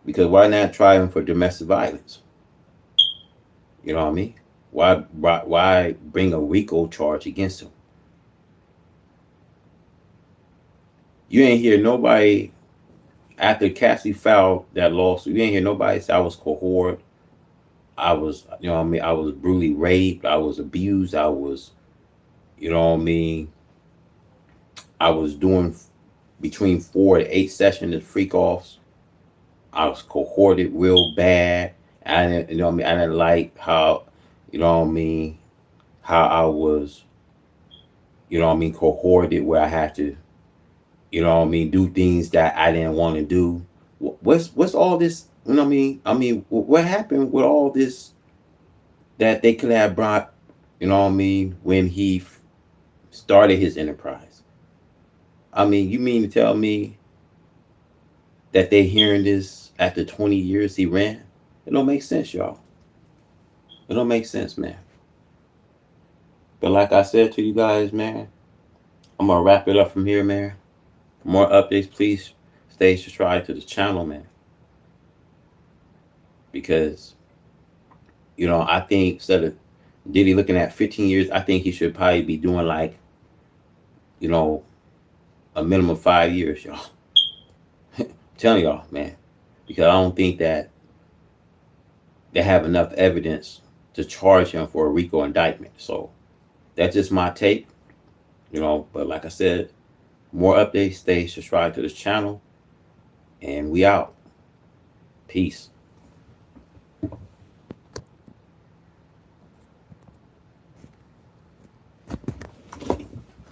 Because why not try him for domestic violence? You know what I mean? Why bring a RICO charge against him? You ain't hear nobody after Cassie filed that lawsuit. You ain't hear nobody say I was cohort. I was, you know what I mean? I was brutally raped. I was abused. I was, you know what I mean? I was doing between 4 to 8 sessions of freak offs. I was cohorted real bad. I didn't, you know what I mean? I didn't like how, you know what I mean? How I was, you know what I mean? Cohorted, where I had to, you know what I mean, do things that I didn't want to do. What's all this? You know what I mean? I mean, what happened with all this that they could have brought, you know what I mean, when he started his enterprise? I mean, you mean to tell me that they hearing this after 20 years he ran? It don't make sense, y'all. It don't make sense, man. But like I said to you guys, man, I'm going to wrap it up from here, man. For more updates, please stay subscribed to the channel, man. Because, you know, I think instead of Diddy looking at 15 years, I think he should probably be doing like, you know, a minimum 5 years, y'all. I'm telling y'all, man. Because I don't think that they have enough evidence to charge him for a RICO indictment. So that's just my take, you know. But like I said, more updates, stay subscribed to this channel. And we out. Peace.